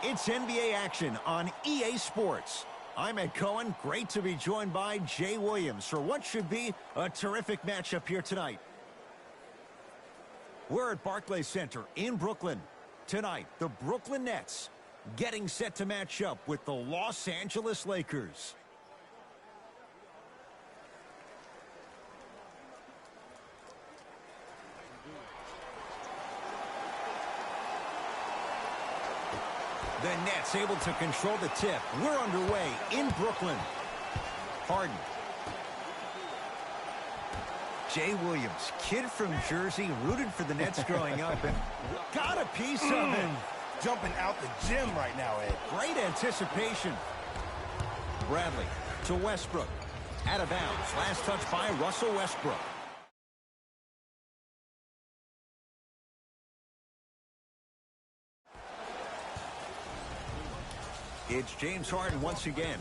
It's NBA action on EA Sports. I'm Ed Cohen. Great to be joined by Jay Williams for what should be a terrific matchup here tonight. We're at Barclays Center in Brooklyn. Tonight, the Brooklyn Nets getting set to match up with the Los Angeles Lakers. The Nets able to control the tip. We're underway in Brooklyn. Harden. Jay Williams, kid from Jersey, rooted for the Nets growing up and got a piece of it. Jumping out the gym right now, Ed. Great anticipation. Bradley to Westbrook. Out of bounds. Last touch by Russell Westbrook. It's James Harden once again.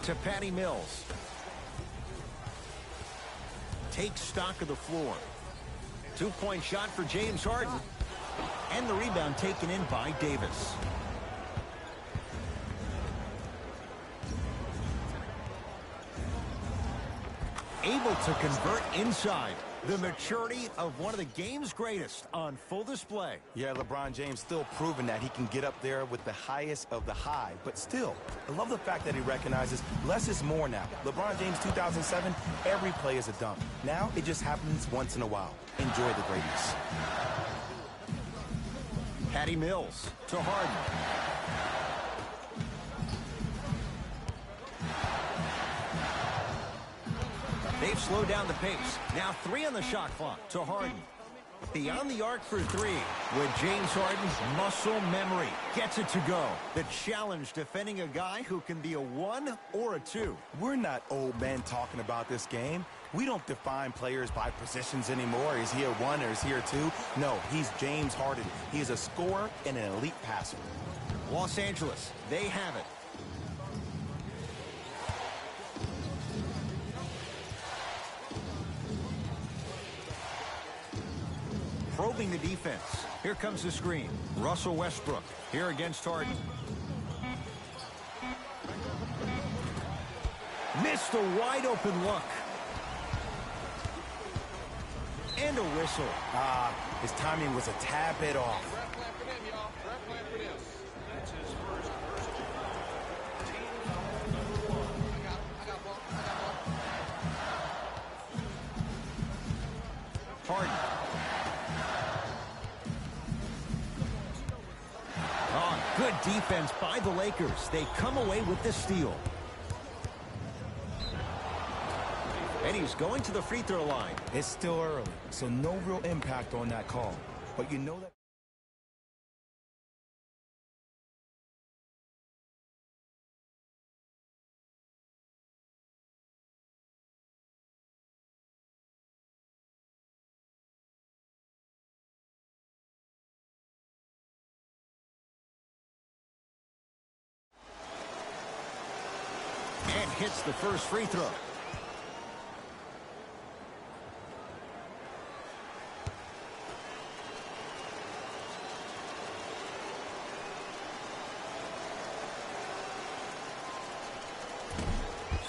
To Patty Mills. Takes stock of the floor. Two-point shot for James Harden. And the rebound taken in by Davis. Able to convert inside. The maturity of one of the game's greatest on full display. Yeah, LeBron James still proving that he can get up there with the highest of the high. But still, I love the fact that he recognizes less is more now. LeBron James 2007, every play is a dunk. Now it just happens once in a while. Enjoy the greatness. Patty Mills to Harden. They've slowed down the pace. Now 3 on the shot clock to Harden. Beyond the arc for 3 with James Harden's muscle memory. Gets it to go. The challenge defending a guy who can be a 1 or a 2. We're not old men talking about this game. We don't define players by positions anymore. Is he a 1 or is he a 2? No, he's James Harden. He is a scorer and an elite passer. Los Angeles, they have it. Probing the defense. Here comes the screen. Russell Westbrook here against Harden. Missed a wide open look. And a whistle. His timing was a tad bit off. Harden. Good defense by the Lakers. They come away with the steal. And he's going to the free throw line. It's still early, so no real impact on that call. But you know that. And hits the first free throw.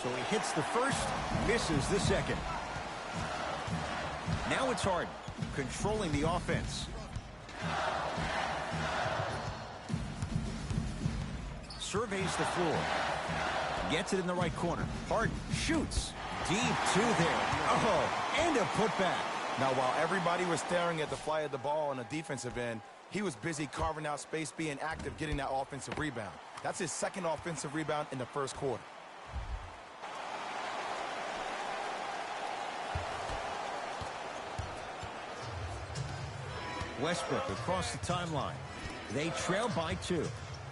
So he hits the first, misses the second. Now it's Harden, controlling the offense. Surveys the floor. Gets it in the right corner. Harden shoots. Deep 2 there. Oh, and a putback. Now, while everybody was staring at the flight of the ball on the defensive end, he was busy carving out space, being active, getting that offensive rebound. That's his second offensive rebound in the first quarter. Westbrook across the timeline. They trail by 2.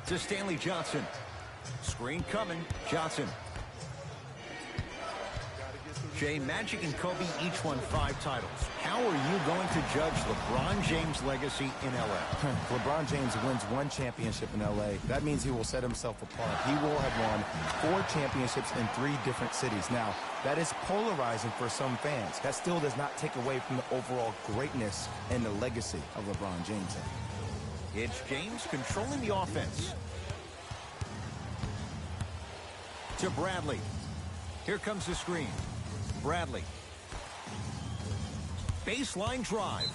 To Stanley Johnson. Screen coming. Johnson. Jay, Magic and Kobe each won 5 titles. How are you going to judge LeBron James' legacy in L.A.? LeBron James wins 1 championship in L.A. That means he will set himself apart. He will have won 4 championships in 3 different cities. Now, that is polarizing for some fans. That still does not take away from the overall greatness and the legacy of LeBron James. It's James controlling the offense. To Bradley. Here comes the screen. Bradley. Baseline drive.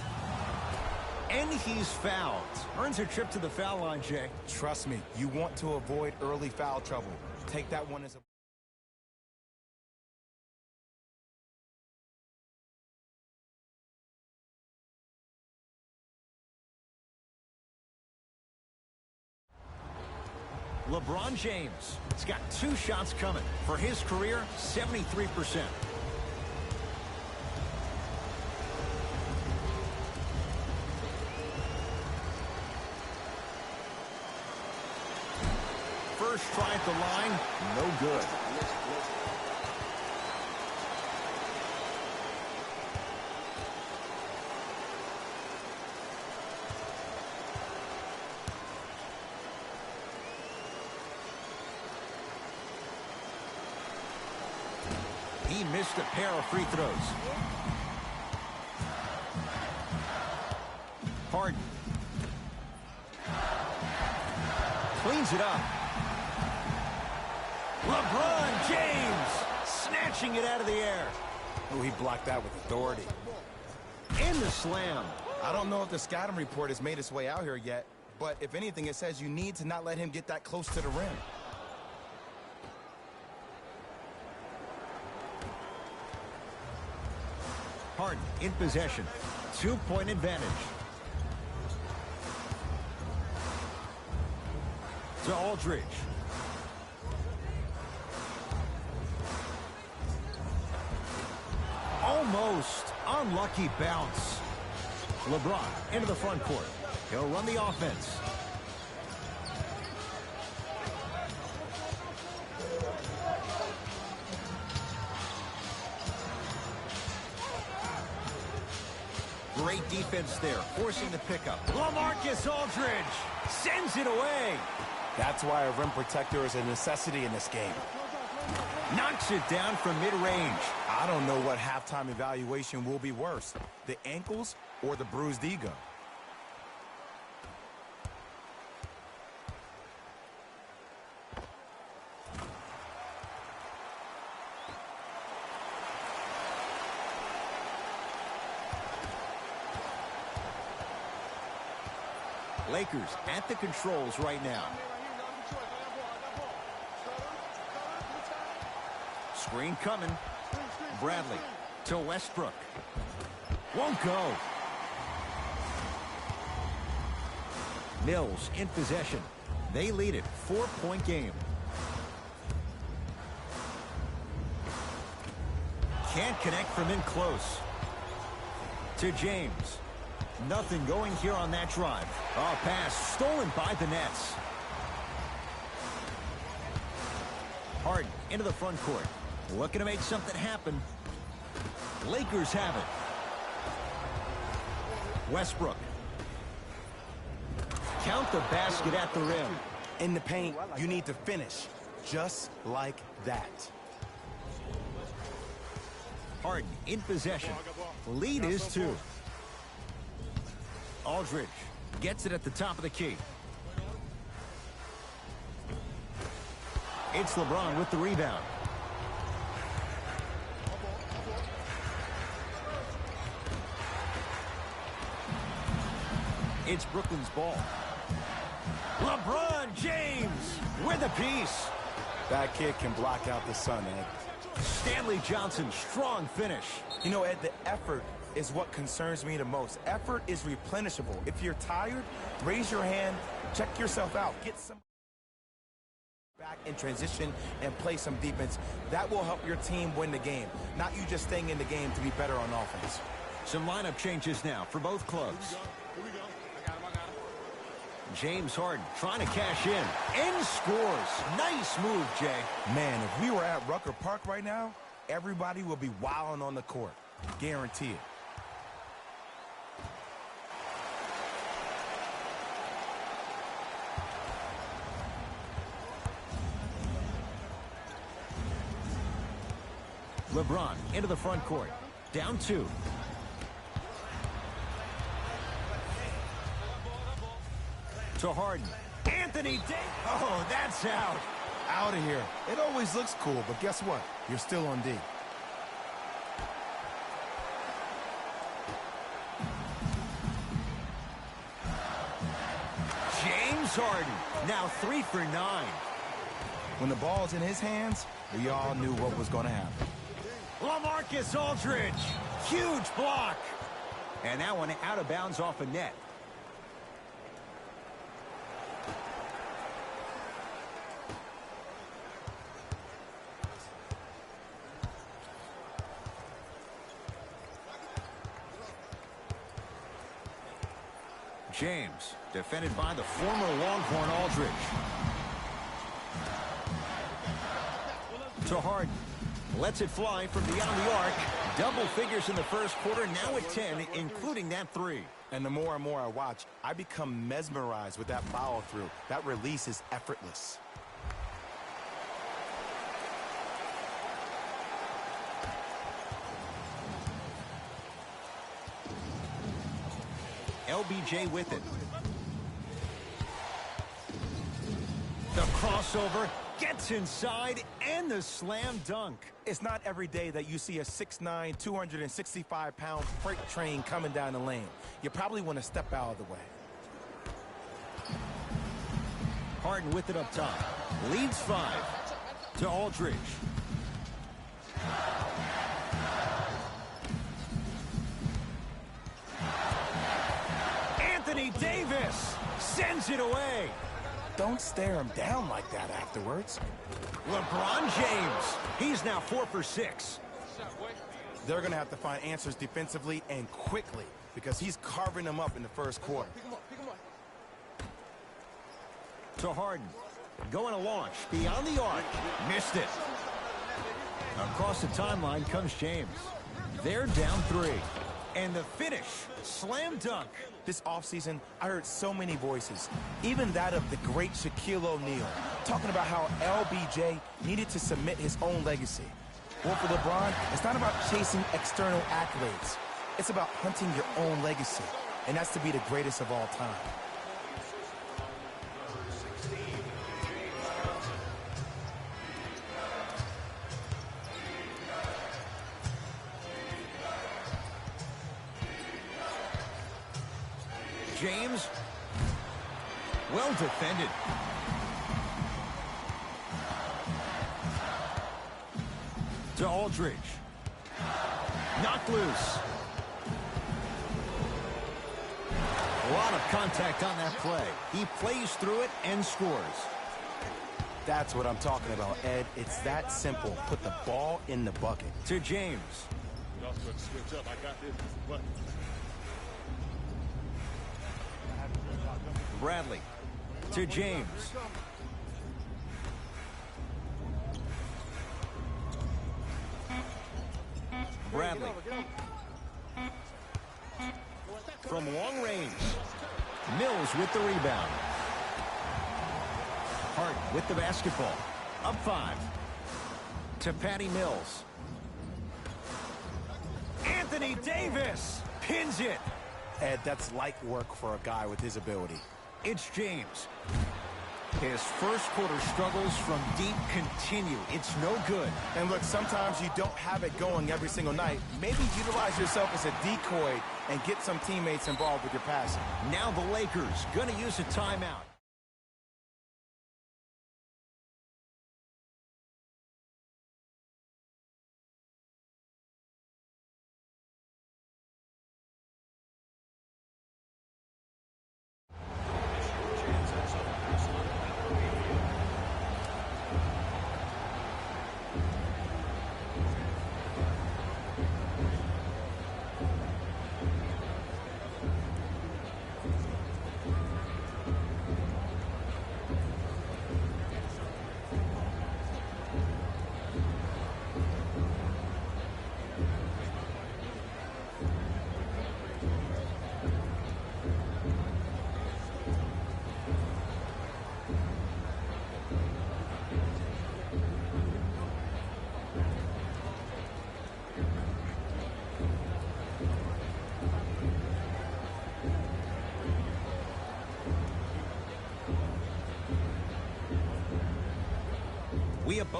And he's fouled. Earns a trip to the foul line, Jay. Trust me, you want to avoid early foul trouble. Take that one as a... LeBron James has got 2 shots coming. For his career, 73%. First try at the line, no good. He missed a pair of free throws. Harden. Cleans it up. LeBron James snatching it out of the air. Oh, he blocked that with authority. And the slam. I don't know if the scouting report has made its way out here yet, but if anything, it says you need to not let him get that close to the rim. Harden in possession. 2-point advantage. To Aldridge. Almost unlucky bounce. LeBron into the front court. He'll run the offense. Great defense there, forcing the pickup. LaMarcus Aldridge sends it away. That's why a rim protector is a necessity in this game. Knocks it down from mid-range. I don't know what halftime evaluation will be worse, the ankles or the bruised ego. Lakers at the controls right now. Screen coming. Bradley to Westbrook. Won't go. Mills in possession. They lead it. 4-point game. Can't connect from in close. To James. Nothing going here on that drive. Oh, pass stolen by the Nets. Harden into the front court. Looking to make something happen. Lakers have it. Westbrook. Count the basket at the rim. In the paint, you need to finish just like that. Harden in possession. Lead is 2. Aldridge gets it at the top of the key. It's LeBron with the rebound. It's Brooklyn's ball. LeBron James with a piece. That kid can block out the sun, Ed. Stanley Johnson, strong finish. You know, Ed, the effort is what concerns me the most. Effort is replenishable. If you're tired, raise your hand, check yourself out. Get some back in transition and play some defense. That will help your team win the game, not you just staying in the game to be better on offense. Some lineup changes now for both clubs. James Harden trying to cash in and scores. Nice move, Jay. Man, if we were at Rucker Park right now, everybody will be wilding on the court. Guarantee it. LeBron into the front court. Down 2. To Harden. Anthony Davis. Oh, that's out. Out of here. It always looks cool, but guess what? You're still on D. James Harden. Now 3 for 9. When the ball's in his hands, we all knew what was going to happen. LaMarcus Aldridge. Huge block. And that one out of bounds off a net. James, defended by the former Longhorn Aldridge. To Harden. Lets it fly from beyond the arc. Double figures in the first quarter, now at 10, including that 3. And the more and more I watch, I become mesmerized with that follow-through. That release is effortless. LBJ with it. The crossover gets inside and the slam dunk. It's not every day that you see a 6'9", 265-pound freight train coming down the lane. You probably want to step out of the way. Harden with it up top. Leads 5 to Aldridge. Anthony Davis sends it away. Don't stare him down like that afterwards. LeBron James. He's now 4 for 6. They're going to have to find answers defensively and quickly because he's carving them up in the first quarter. To Harden. Going to launch beyond the arc. Missed it. Across the timeline comes James. They're down 3. And the finish. Slam dunk. This offseason, I heard so many voices, even that of the great Shaquille O'Neal, talking about how LBJ needed to submit his own legacy. Well, for LeBron, it's not about chasing external accolades. It's about hunting your own legacy, and that's to be the greatest of all time. James, well defended. To Aldridge. Knocked loose. A lot of contact on that play. He plays through it and scores. That's what I'm talking about, Ed. It's that simple. Put the ball in the bucket. To James. Switch up. I got this. What? Bradley. To James. Bradley. From long range. Mills with the rebound. Hart with the basketball. Up 5. To Patty Mills. Anthony Davis pins it. Ed, that's light work for a guy with his ability. It's James. His first quarter struggles from deep continue. It's no good. And look, sometimes you don't have it going every single night. Maybe utilize yourself as a decoy and get some teammates involved with your passing. Now the Lakers going to use a timeout.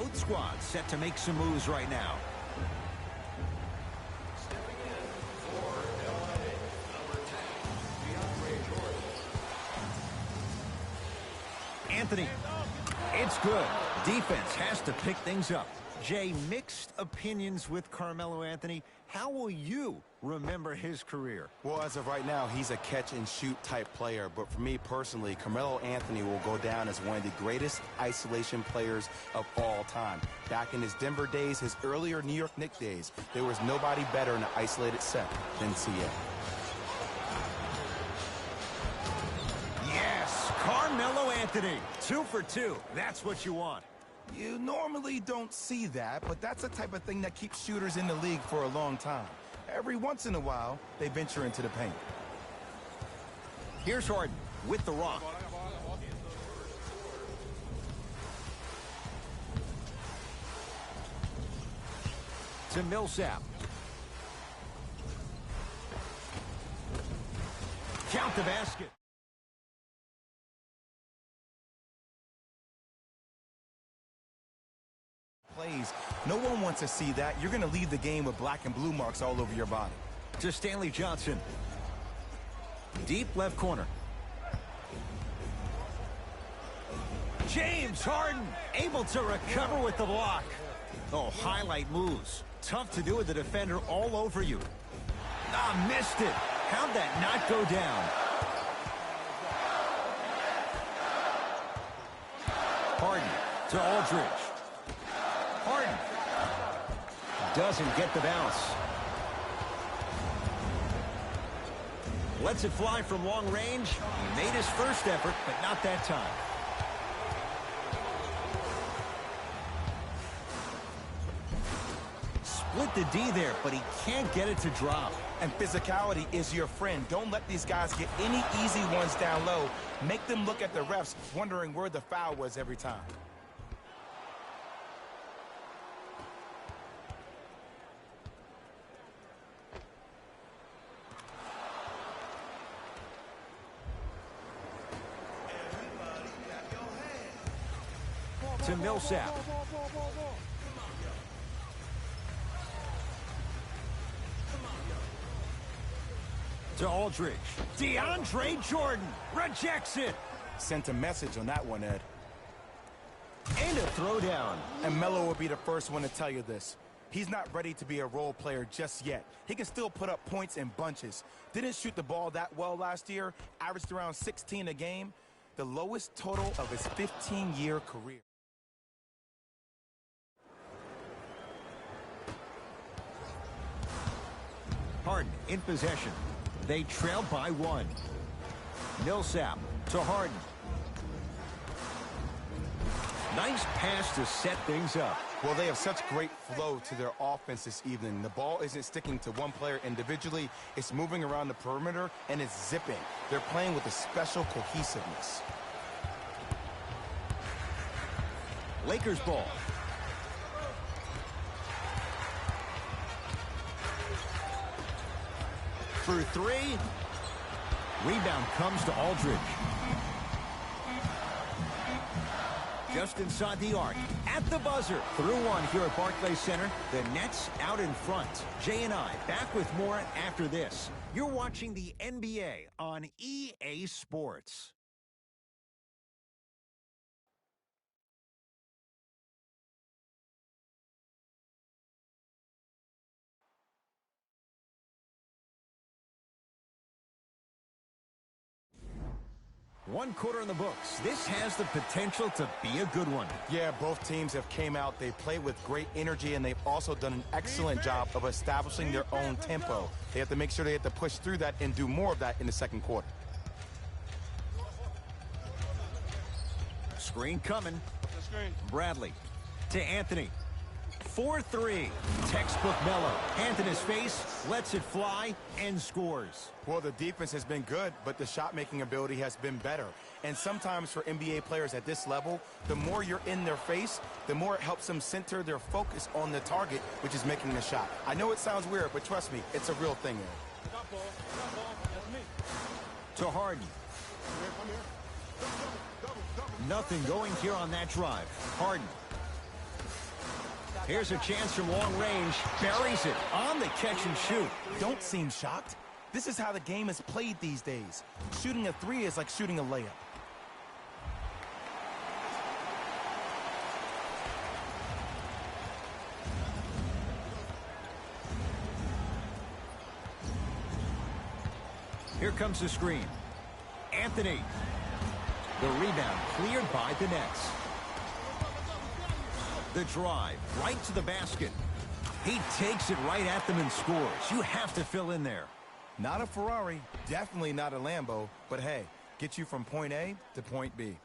Both squads set to make some moves right now. Anthony. It's good. Defense has to pick things up. Jay, mixed opinions with Carmelo Anthony. How will you remember his career? Well, as of right now, he's a catch-and-shoot type player. But for me personally, Carmelo Anthony will go down as one of the greatest isolation players of all time. Back in his Denver days, his earlier New York Knicks days, there was nobody better in an isolated set than CA. Yes, Carmelo Anthony. 2 for 2. That's what you want. You normally don't see that, but that's the type of thing that keeps shooters in the league for a long time. Every once in a while, they venture into the paint. Here's Harden with the rock. To Millsap. Count the basket. Plays. No one wants to see that. You're going to leave the game with black and blue marks all over your body. To Stanley Johnson. Deep left corner. James Harden able to recover with the block. Oh, highlight moves. Tough to do with the defender all over you. Ah, missed it. How'd that not go down? Harden to Aldridge. Harden doesn't get the bounce. Lets it fly from long range. He made his first effort, but not that time. Split the D there, but he can't get it to drop. And physicality is your friend. Don't let these guys get any easy ones down low. Make them look at the refs, wondering where the foul was every time. To Millsap. To Aldridge. DeAndre Jordan rejects it. Sent a message on that one, Ed. And a throwdown. And Melo will be the first one to tell you this. He's not ready to be a role player just yet. He can still put up points in bunches. Didn't shoot the ball that well last year. Averaged around 16 a game. The lowest total of his 15-year career. Harden in possession. They trail by 1. Millsap to Harden. Nice pass to set things up. Well, they have such great flow to their offense this evening. The ball isn't sticking to one player individually. It's moving around the perimeter, and it's zipping. They're playing with a special cohesiveness. Lakers ball. For 3. Rebound comes to Aldridge. Just inside the arc. At the buzzer. Through 1 here at Barclays Center. The Nets out in front. Jay and I back with more after this. You're watching the NBA on EA Sports. One quarter in the books. This has the potential to be a good one. Yeah, both teams have came out. They played with great energy, and they've also done an excellent job of establishing their own tempo. They have to make sure they have to push through that and do more of that in the second quarter. Screen coming. Bradley to Anthony. 4-3. Textbook Melo. Hand in his face, lets it fly, and scores. Well, the defense has been good, but the shot-making ability has been better. And sometimes for NBA players at this level, the more you're in their face, the more it helps them center their focus on the target, which is making the shot. I know it sounds weird, but trust me, it's a real thing. Stop ball. Stop ball. That's me. To Harden. Come here. Double. Nothing going here on that drive. Harden. Here's a chance from long range. Buries it on the catch and shoot. Don't seem shocked. This is how the game is played these days. Shooting a three is like shooting a layup. Here comes the screen. Anthony. The rebound cleared by the Nets. The drive right to the basket. He takes it right at them and scores. You have to fill in there. Not a Ferrari, definitely not a Lambo, but hey, get you from point A to point B.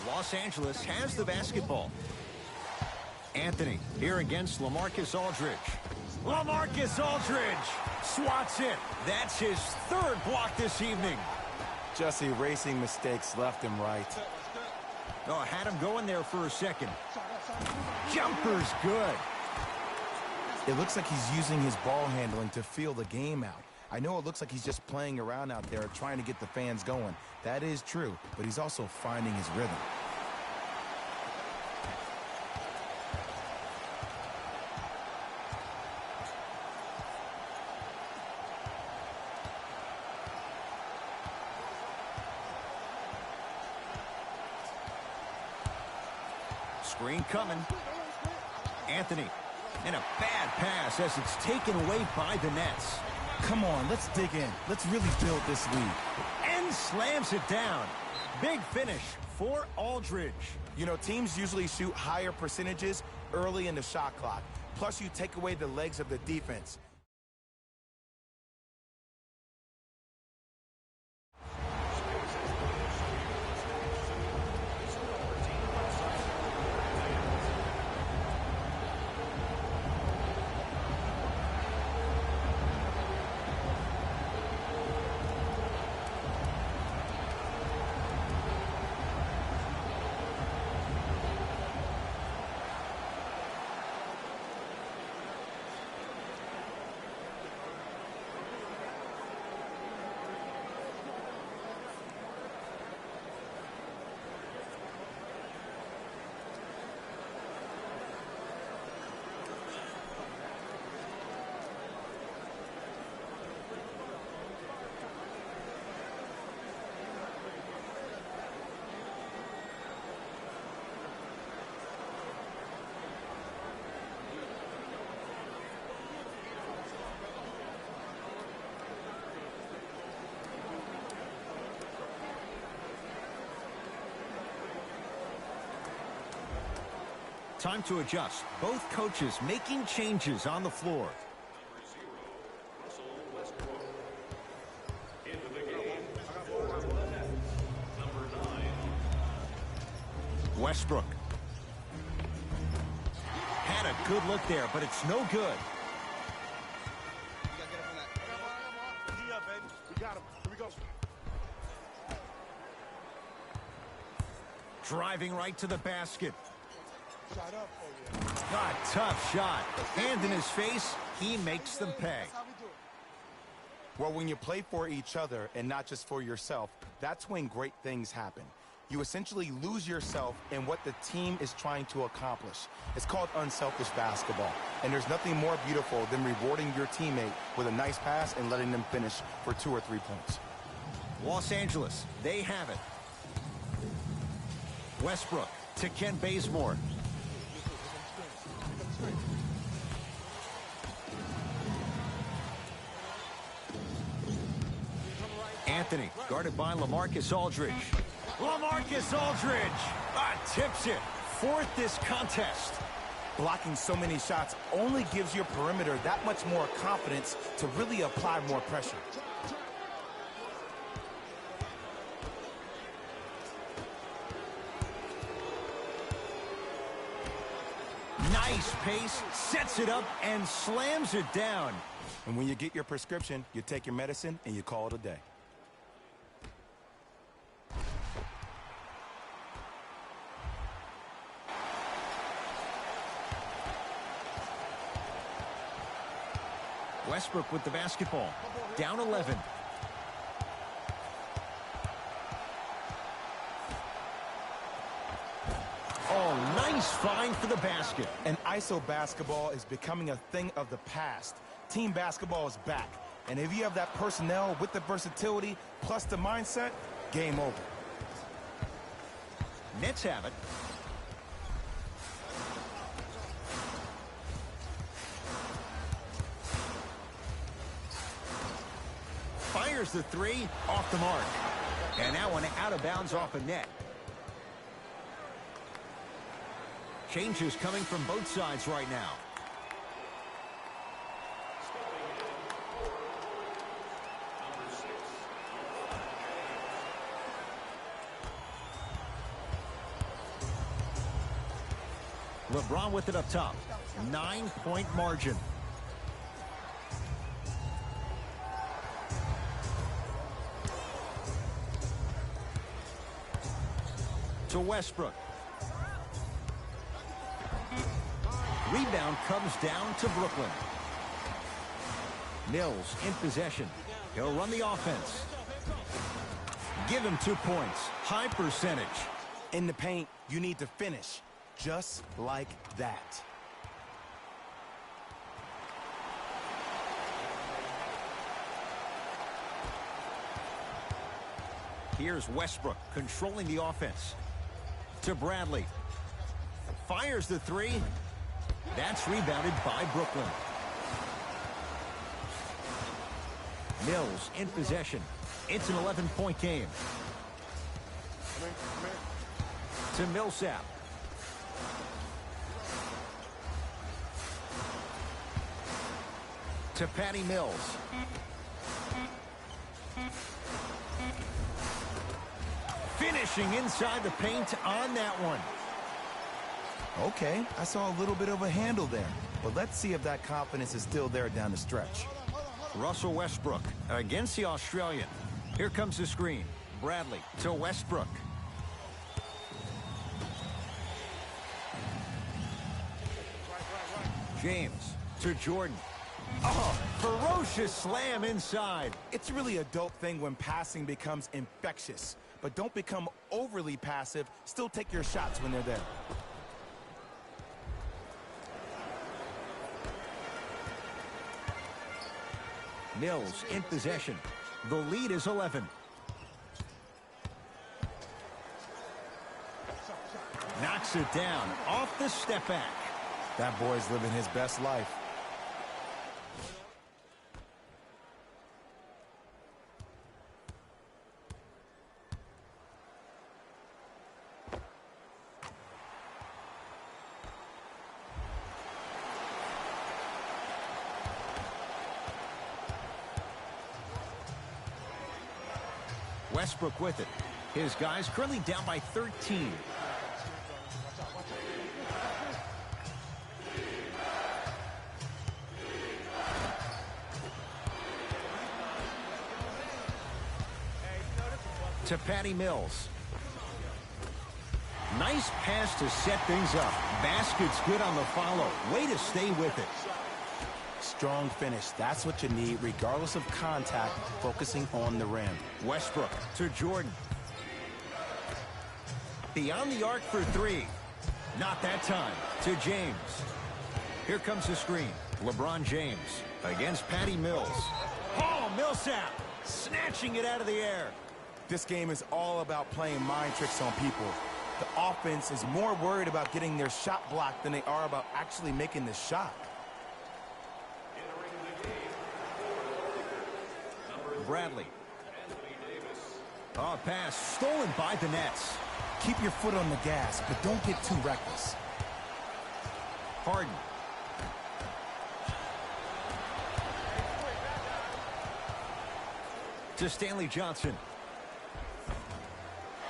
Los Angeles has the basketball. Anthony here against LaMarcus Aldridge. LaMarcus Aldridge swats it. That's his third block this evening. Just erasing mistakes left and right. Oh, had him going there for a second. Jumper's good. It looks like he's using his ball handling to feel the game out. I know it looks like he's just playing around out there trying to get the fans going. That is true, but he's also finding his rhythm. Screen coming. Anthony. And a bad pass as it's taken away by the Nets. Come on, let's dig in. Let's really build this lead. And slams it down. Big finish for Aldridge. You know, teams usually shoot higher percentages early in the shot clock. Plus, you take away the legs of the defense. Time to adjust. Both coaches making changes on the floor. Westbrook. Had a good look there, but it's no good. Driving right to the basket. God, tough shot. Hand in his face, he makes them pay. Well, when you play for each other and not just for yourself, that's when great things happen. You essentially lose yourself in what the team is trying to accomplish. It's called unselfish basketball. And there's nothing more beautiful than rewarding your teammate with a nice pass and letting them finish for 2 or 3 points. Los Angeles, they have it. Westbrook to Kent Bazemore. Anthony, guarded by LaMarcus Aldridge. LaMarcus Aldridge tips it. Fourth this contest. Blocking so many shots only gives your perimeter that much more confidence to really apply more pressure. Nice pace, sets it up, and slams it down. And when you get your prescription, you take your medicine and you call it a day. Westbrook with the basketball. Down 11. Oh, nice find for the basket. And ISO basketball is becoming a thing of the past. Team basketball is back. And if you have that personnel with the versatility plus the mindset, game over. Nets have it. Fires the three, off the mark. And that one out of bounds off a net. Changes coming from both sides right now. LeBron with it up top. 9-point margin. To Westbrook. Rebound comes down to Brooklyn. Mills in possession. He'll run the offense. Give him 2 points. High percentage. In the paint, you need to finish. Just like that. Here's Westbrook controlling the offense. To Bradley. Fires the three. That's rebounded by Brooklyn. Mills in possession. It's an 11-point game. To Millsap. To Patty Mills. Finishing inside the paint on that one. Okay, I saw a little bit of a handle there. But let's see if that confidence is still there down the stretch. Russell Westbrook against the Australian. Here comes the screen. Bradley to Westbrook. James to Jordan. Oh, ferocious slam inside. It's really a dope thing when passing becomes infectious. But don't become overly passive. Still take your shots when they're there. Mills in possession. The lead is 11. Knocks it down off the step back. That boy's living his best life. Westbrook with it. His guys currently down by 13. To Patty Mills. Nice pass to set things up. Basket's good on the follow. Way to stay with it. Strong finish. That's what you need, regardless of contact, focusing on the rim. Westbrook to Jordan. Beyond the arc for three. Not that time. To James. Here comes the screen. LeBron James against Patty Mills. Oh, Millsap snatching it out of the air. This game is all about playing mind tricks on people. The offense is more worried about getting their shot blocked than they are about actually making the shot. Bradley. Oh, pass stolen by the Nets. Keep your foot on the gas, but don't get too reckless. Harden. To Stanley Johnson.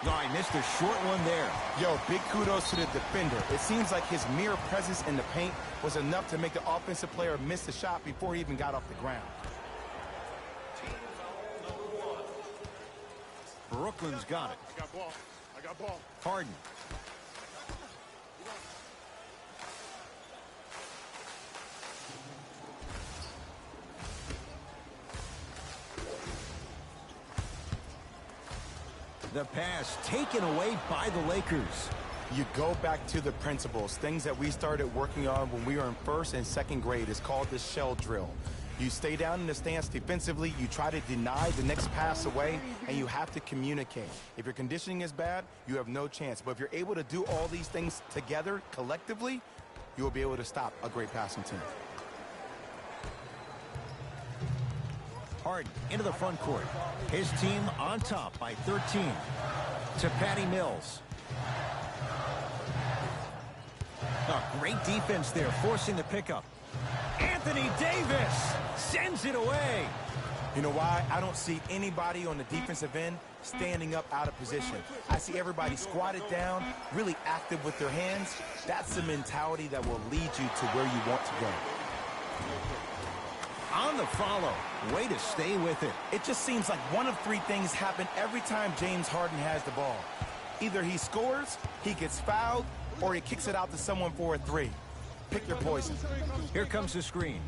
Oh, I missed a short one there. Yo, big kudos to the defender. It seems like his mere presence in the paint was enough to make the offensive player miss the shot before he even got off the ground. Brooklyn's got it. I got ball. I got ball. Harden. The pass taken away by the Lakers. You go back to the principles, things that we started working on when we were in first and second grade. It's called the shell drill. You stay down in the stance defensively, you try to deny the next pass away, and you have to communicate. If your conditioning is bad, you have no chance. But if you're able to do all these things together, collectively, you will be able to stop a great passing team. Harden into the front court. His team on top by 13. To Patty Mills. Great defense there, forcing the pickup. Anthony Davis sends it away. You know why? I don't see anybody on the defensive end standing up out of position. I see everybody squatted down, really active with their hands. That's the mentality that will lead you to where you want to go. On the follow. Way to stay with it. It just seems like one of three things happen every time James Harden has the ball. Either he scores, he gets fouled, or he kicks it out to someone for a three. Pick your poison. Here comes the screen.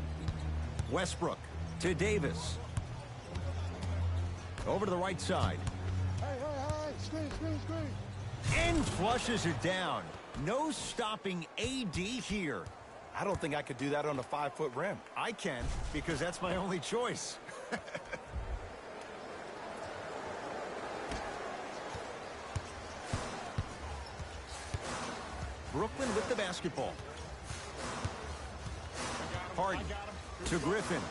Westbrook to Davis. Over to the right side. Hey, screen. And flushes it down. No stopping AD here. I don't think I could do that on a 5-foot rim. I can, because that's my only choice. Brooklyn with the basketball. Harden to Griffin.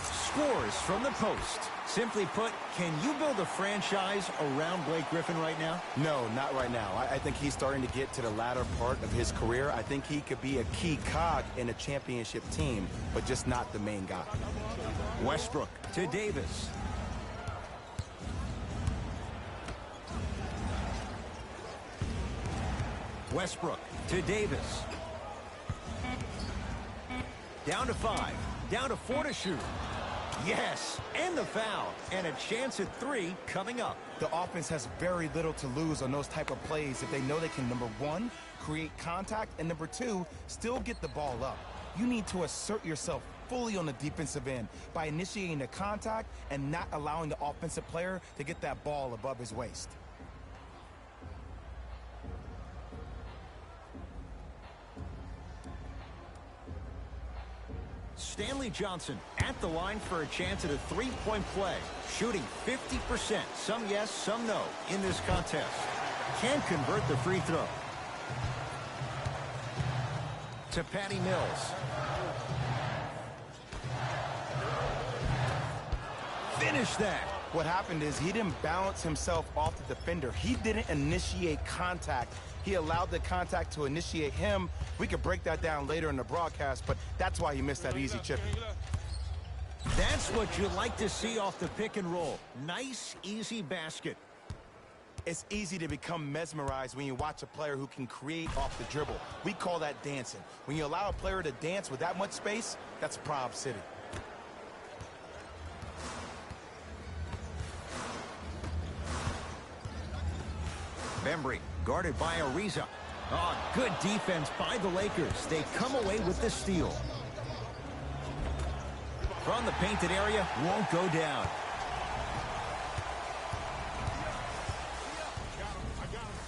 Scores from the post. Simply put, can you build a franchise around Blake Griffin right now? No, not right now. I think he's starting to get to the latter part of his career. I think he could be a key cog in a championship team, but just not the main guy. Westbrook to Davis. Westbrook to Davis. Down to 5. Down to 4 to shoot. Yes, and the foul. And a chance at 3 coming up. The offense has very little to lose on those type of plays if they know they can, number 1, create contact, and number 2, still get the ball up. You need to assert yourself fully on the defensive end by initiating the contact and not allowing the offensive player to get that ball above his waist. Stanley Johnson at the line for a chance at a three-point play. Shooting 50%. Some yes, some no in this contest. Can't convert the free throw. To Patty Mills. Finish that. What happened is he didn't balance himself off the defender. He didn't initiate contact. He allowed the contact to initiate him. We could break that down later in the broadcast, but that's why he missed that easy chip. That's what you like to see off the pick and roll. Nice, easy basket. It's easy to become mesmerized when you watch a player who can create off the dribble. We call that dancing. When you allow a player to dance with that much space, that's Prob City. Bembry guarded by Ariza. Oh, good defense by the Lakers. They come away with the steal. From the painted area, won't go down.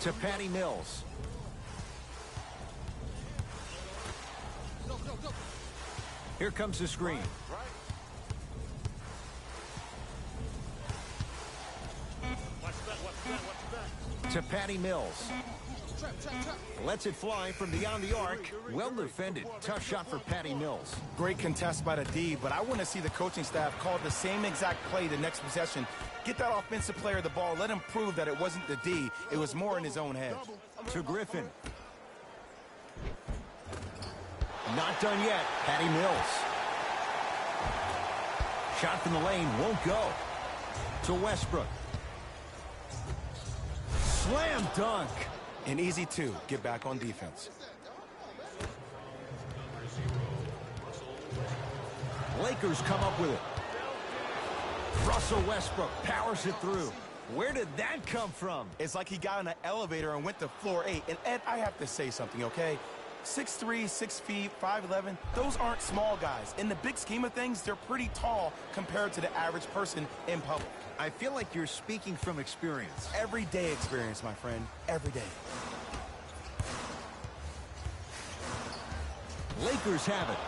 To Patty Mills. Here comes the screen. To Patty Mills. Lets it fly from beyond the arc. Well defended. Tough shot for Patty Mills. Great contest by the D, but I want to see the coaching staff call the same exact play the next possession. Get that offensive player the ball. Let him prove that it wasn't the D. It was more in his own head. To Griffin. Not done yet. Patty Mills. Shot from the lane won't go. To Westbrook. Slam dunk. An easy 2. Get back on defense. Lakers come up with it. Russell Westbrook powers it through. Where did that come from? It's like he got in an elevator and went to floor 8. And Ed, I have to say something, okay? 6'3", 6 feet, 5'11", those aren't small guys. In the big scheme of things, they're pretty tall compared to the average person in public. I feel like you're speaking from experience. Everyday experience, my friend. Every day. Lakers have it.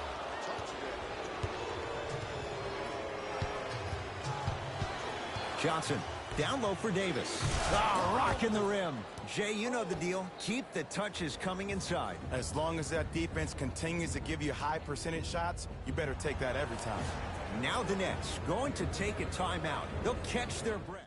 Johnson, down low for Davis. Ah, rocking the rim. Jay, you know the deal. Keep the touches coming inside. As long as that defense continues to give you high percentage shots, you better take that every time. Now the Nets going to take a timeout. They'll catch their breath.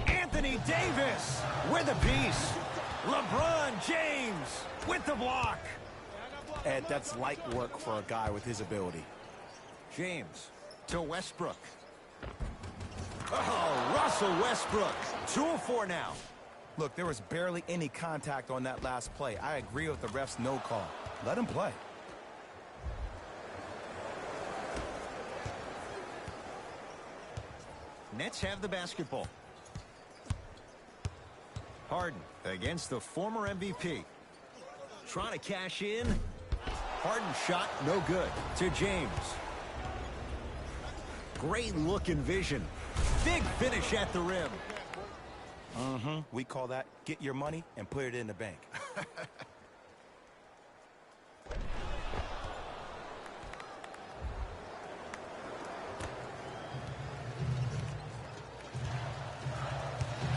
Anthony Davis with a piece. LeBron James with the block. Ed, that's light work for a guy with his ability. James to Westbrook. Oh, Russell Westbrook. 2 of 4 now. Look, there was barely any contact on that last play. I agree with the ref's no call. Let him play. Nets have the basketball. Harden against the former MVP. Trying to cash in. Harden shot no good to James. Great look and vision. Big finish at the rim. We call that get your money and put it in the bank.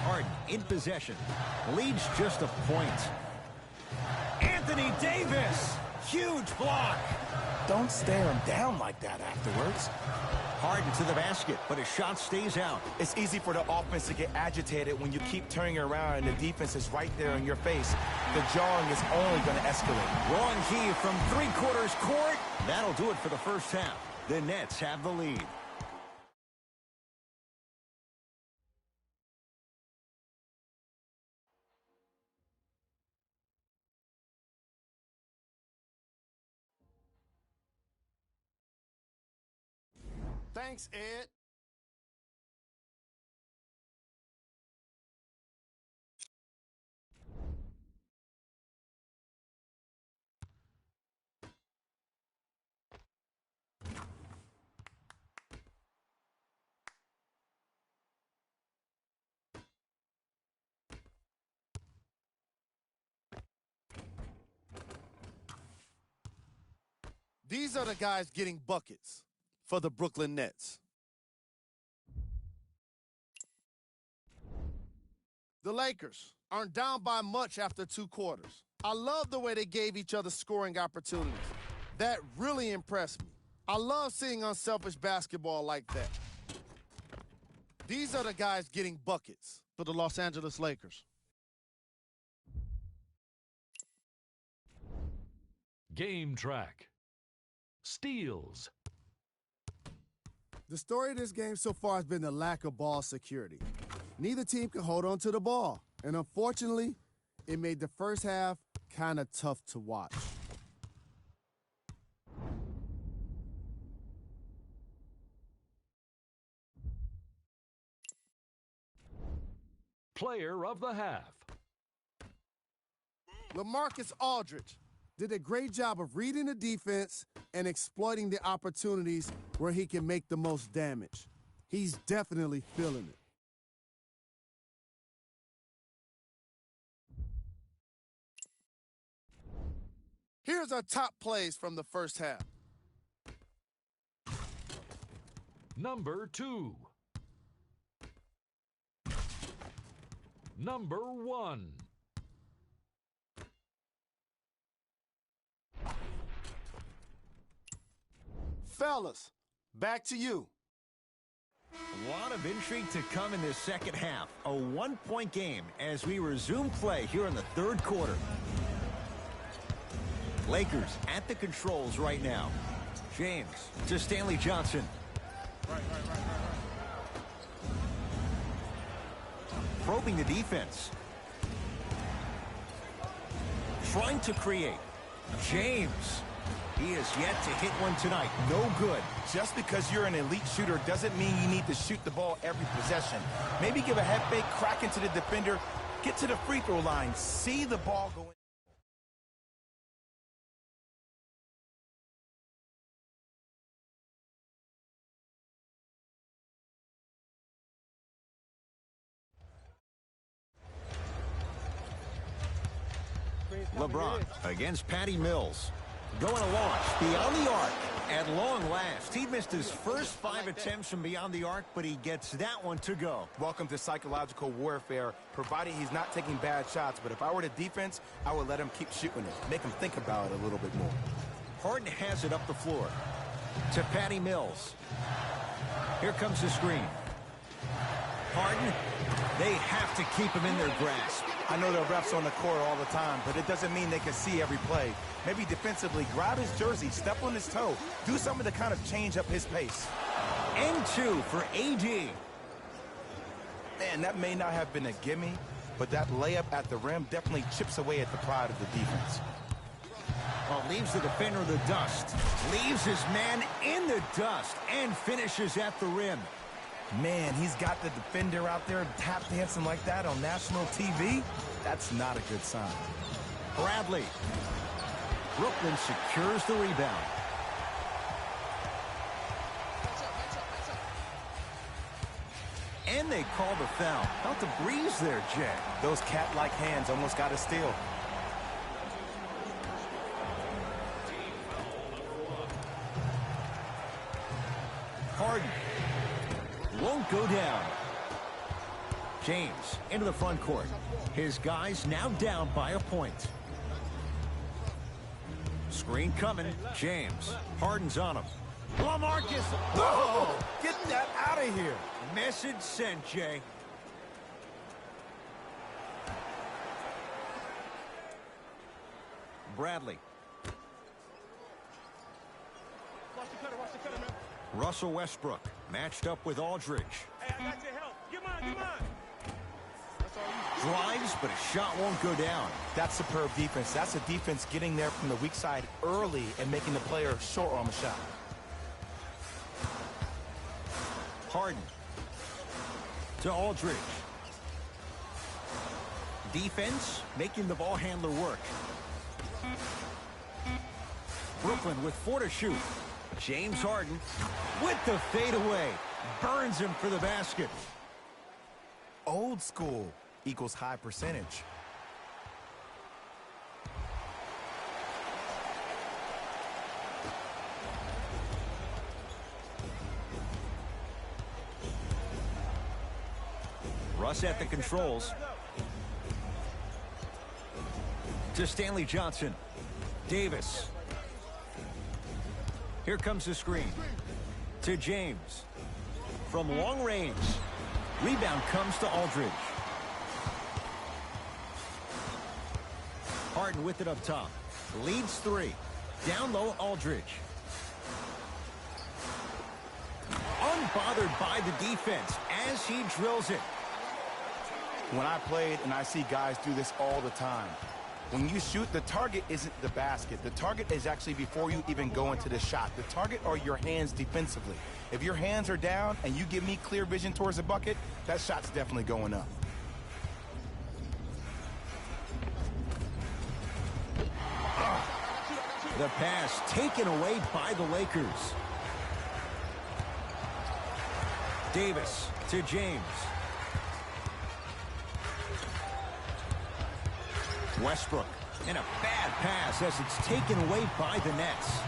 Harden in possession. Leads just a point. Anthony Davis. Huge block. Don't stare him down like that afterwards. Harden to the basket, but his shot stays out. It's easy for the offense to get agitated when you keep turning around and the defense is right there in your face. The jawing is only going to escalate. Long heave from 3/4 court. That'll do it for the first half. The Nets have the lead. Thanks, Ed. These are the guys getting buckets for the Brooklyn Nets. The Lakers aren't down by much after 2 quarters. I love the way they gave each other scoring opportunities. That really impressed me. I love seeing unselfish basketball like that. These are the guys getting buckets for the Los Angeles Lakers. Game track. Steals. The story of this game so far has been the lack of ball security. Neither team can hold on to the ball, and unfortunately, it made the first half kind of tough to watch. Player of the half. LaMarcus Aldridge did a great job of reading the defense and exploiting the opportunities where he can make the most damage. He's definitely feeling it. Here's our top plays from the first half. Number 2. Number 1. Fellas, back to you. A lot of intrigue to come in this second half. A one-point game as we resume play here in the third quarter. Lakers at the controls right now. James to Stanley Johnson. Probing the defense. Trying to create. James. He has yet to hit one tonight. No good. Just because you're an elite shooter doesn't mean you need to shoot the ball every possession. Maybe give a head fake, crack into the defender, get to the free throw line, see the ball go in. LeBron against Patty Mills. Going to launch beyond the arc at long last. He missed his first 5 attempts from beyond the arc, but he gets that one to go. Welcome to psychological warfare, providing he's not taking bad shots. But if I were the defense, I would let him keep shooting it. Make him think about it a little bit more. Harden has it up the floor to Patty Mills. Here comes the screen. Harden, they have to keep him in their grasp. I know there are refs on the court all the time, but it doesn't mean they can see every play. Maybe defensively, grab his jersey, step on his toe, do something to kind of change up his pace. And 2 for AD. Man, that may not have been a gimme, but that layup at the rim definitely chips away at the pride of the defense. Well, leaves the defender in the dust. Leaves his man in the dust and finishes at the rim. Man, he's got the defender out there tap dancing like that on national TV. That's not a good sign. Bradley. Brooklyn secures the rebound. And they call the foul. Felt the breeze there, Jay. Those cat-like hands almost got a steal. Harden. Won't go down. James into the front court. His guys now down by a point. Screen coming. James. Harden's on him. LaMarcus. Oh, get that out of here. Message sent, Jay. Bradley. Russell Westbrook matched up with Aldridge. Hey, I got your help. Get mine, get mine. Drives, but a shot won't go down. That's superb defense. That's a defense getting there from the weak side early and making the player short on the shot. Harden to Aldridge. Defense making the ball handler work. Brooklyn with 4 to shoot. James Harden with the fadeaway. Burns him for the basket. Old school equals high percentage. Russ at the controls. To Stanley Johnson. Davis. Here comes the screen. To James. From long range. Rebound comes to Aldridge. Harden with it up top. Leads 3. Down low, Aldridge. Unbothered by the defense as he drills it. When I played, and I see guys do this all the time, when you shoot, the target isn't the basket. The target is actually before you even go into the shot. The target are your hands defensively. If your hands are down and you give me clear vision towards the bucket, that shot's definitely going up. The pass taken away by the Lakers. Davis to James. Westbrook And a bad pass as it's taken away by the Nets.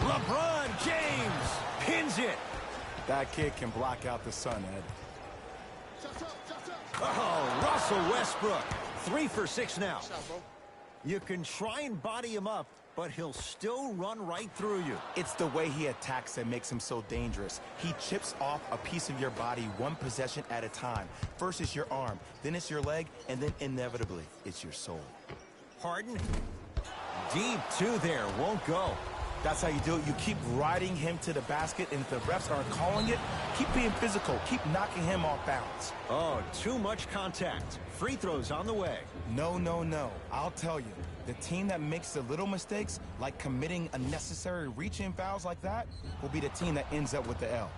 LeBron James pins it. That kid can block out the sun, Ed. Oh, Russell Westbrook. 3 for 6 now. You can try and body him up, but he'll still run right through you. It's the way he attacks that makes him so dangerous. He chips off a piece of your body one possession at a time. First it's your arm, then it's your leg, and then inevitably it's your soul. Harden. Deep two there. Won't go. That's how you do it. You keep riding him to the basket, and if the refs aren't calling it, keep being physical. Keep knocking him off balance. Oh, too much contact. Free throws on the way. No, no, no. I'll tell you. The team that makes the little mistakes, like committing unnecessary reach-in fouls like that, will be the team that ends up with the L.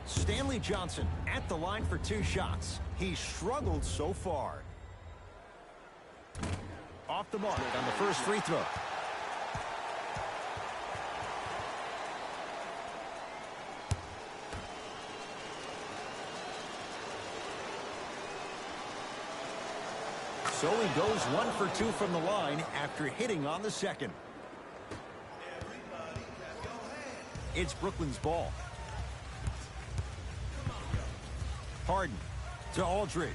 Stanley Johnson at the line for 2 shots. He's struggled so far. Off the mark on the first free throw. So he goes 1 for 2 from the line after hitting on the second. It's Brooklyn's ball. Harden to Aldridge.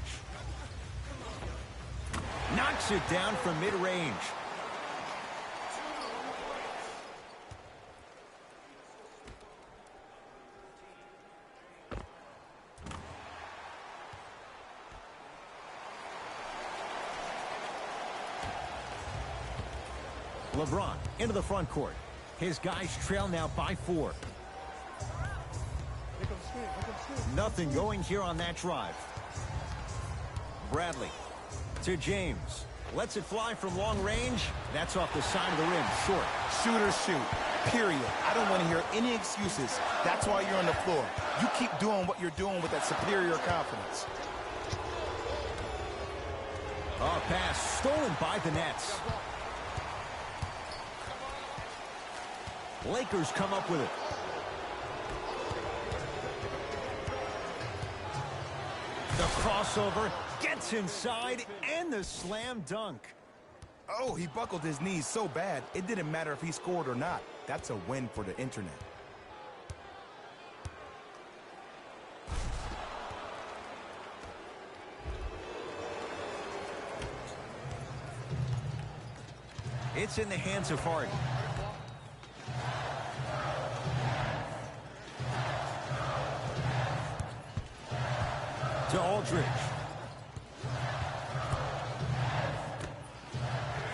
Knocks it down from mid-range. LeBron into the front court. His guys trail now by 4. Nothing going here on that drive. Bradley to James. Lets it fly from long range. That's off the side of the rim. Short. Shooters shoot. Period. I don't want to hear any excuses. That's why you're on the floor. You keep doing what you're doing with that superior confidence. Oh, pass stolen by the Nets. Lakers come up with it. The crossover gets inside and the slam dunk. Oh, he buckled his knees so bad, it didn't matter if he scored or not. That's a win for the internet. It's in the hands of Harden. To Aldridge.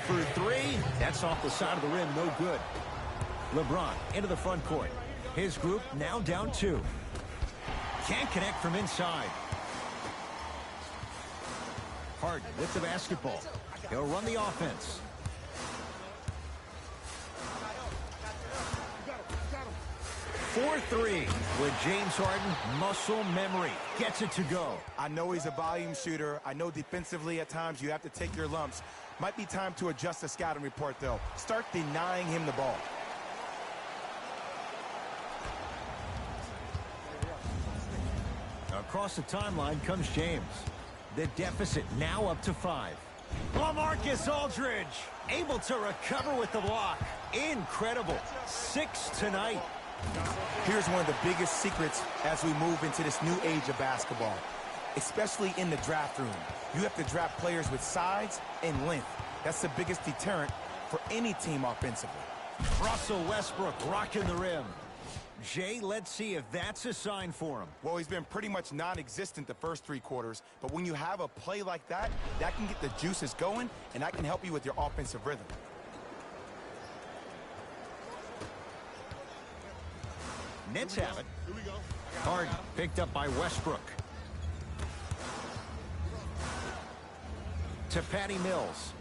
For 3, that's off the side of the rim, no good. LeBron into the front court. His group now down 2. Can't connect from inside. Harden with the basketball. He'll run the offense. For 3 with James Harden, muscle memory. Gets it to go. I know he's a volume shooter. I know defensively at times you have to take your lumps. Might be time to adjust the scouting report, though. Start denying him the ball. Across the timeline comes James. The deficit now up to 5. LaMarcus Aldridge able to recover with the block. Incredible. 6 tonight. Here's one of the biggest secrets as we move into this new age of basketball, especially in the draft room. You have to draft players with size and length. That's the biggest deterrent for any team offensively. Russell Westbrook rocking the rim. Jay, let's see if that's a sign for him. Well, he's been pretty much non-existent the first 3 quarters, but when you have a play like that, that can get the juices going, and that can help you with your offensive rhythm. Nets have it. Harden picked up by Westbrook. To Patty Mills.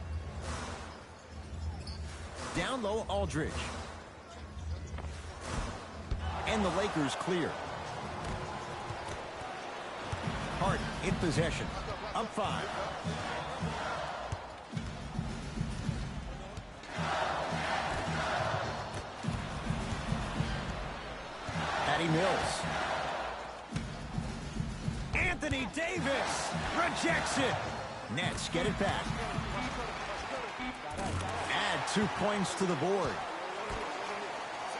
Down low, Aldridge. And the Lakers clear. Harden in possession. Up 5. Patty Mills. Anthony Davis rejects it. Nets get it back. Add 2 points to the board.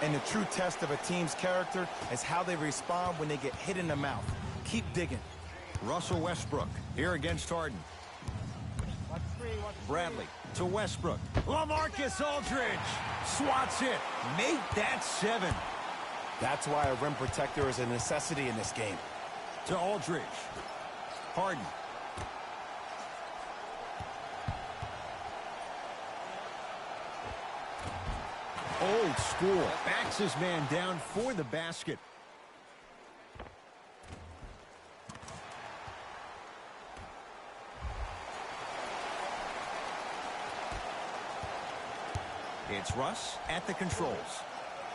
And the true test of a team's character is how they respond when they get hit in the mouth. Keep digging. Russell Westbrook here against Harden. Bradley to Westbrook. LaMarcus Aldridge swats it. Make that 7. That's why a rim protector is a necessity in this game. To Aldridge. Harden. Old school. Backs his man down for the basket. It's Russ at the controls.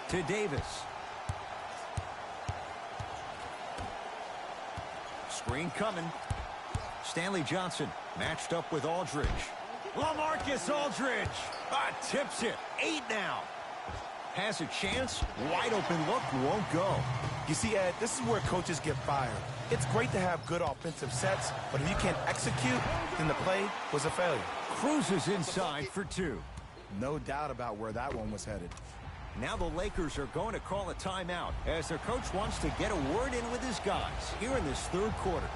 To Davis. Screen coming. Stanley Johnson matched up with Aldridge. LaMarcus Aldridge tips it. 8 now. Has a chance. Wide open look. Won't go. You see, Ed, this is where coaches get fired. It's great to have good offensive sets, but if you can't execute, then the play was a failure. Cruises inside for 2. No doubt about where that one was headed. Now the Lakers are going to call a timeout as their coach wants to get a word in with his guys here in this third quarter.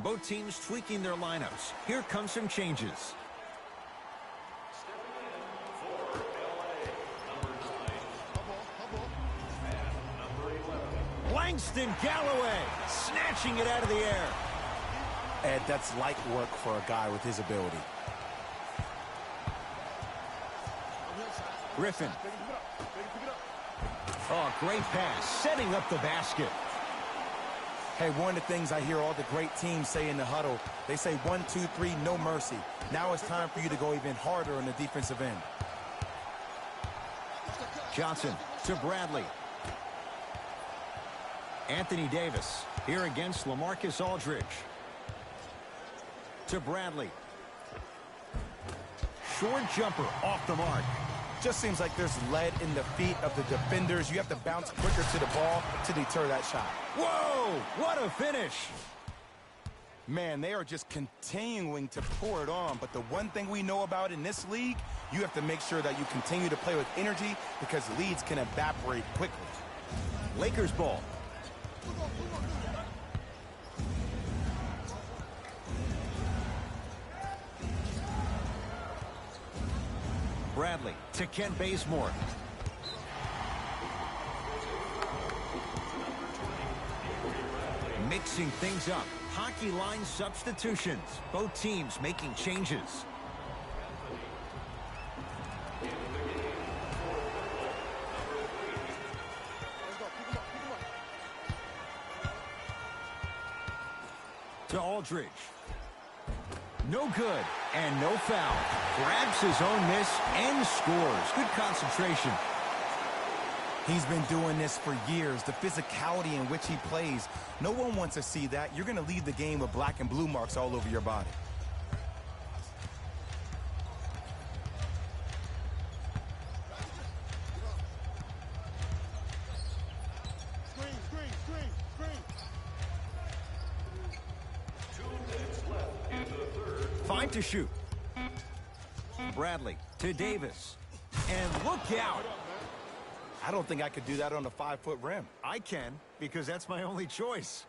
Both teams tweaking their lineups. Here come some changes. Langston Galloway snatching it out of the air. Ed, that's light work for a guy with his ability. Griffin. Oh, great pass. Setting up the basket. Hey, one of the things I hear all the great teams say in the huddle, they say 1, 2, 3, no mercy. Now it's time for you to go even harder on the defensive end. Johnson to Bradley. Anthony Davis here against LaMarcus Aldridge. To Bradley. Short jumper off the mark. Just seems like there's lead in the feet of the defenders. You have to bounce quicker to the ball to deter that shot. Whoa! What a finish! Man, they are just continuing to pour it on. But the one thing we know about in this league, you have to make sure that you continue to play with energy because leads can evaporate quickly. Lakers ball. Bradley to Kent Bazemore. Mixing things up. Hockey line substitutions. Both teams making changes. To Aldridge. No good, and no foul. Grabs his own miss and scores. Good concentration. He's been doing this for years. The physicality in which he plays. No one wants to see that. You're going to leave the game with black and blue marks all over your body. Screen. 2 minutes left in the third. 5 to shoot. Bradley to Davis. And look out. I don't think I could do that on a 5-foot rim. I can, because that's my only choice.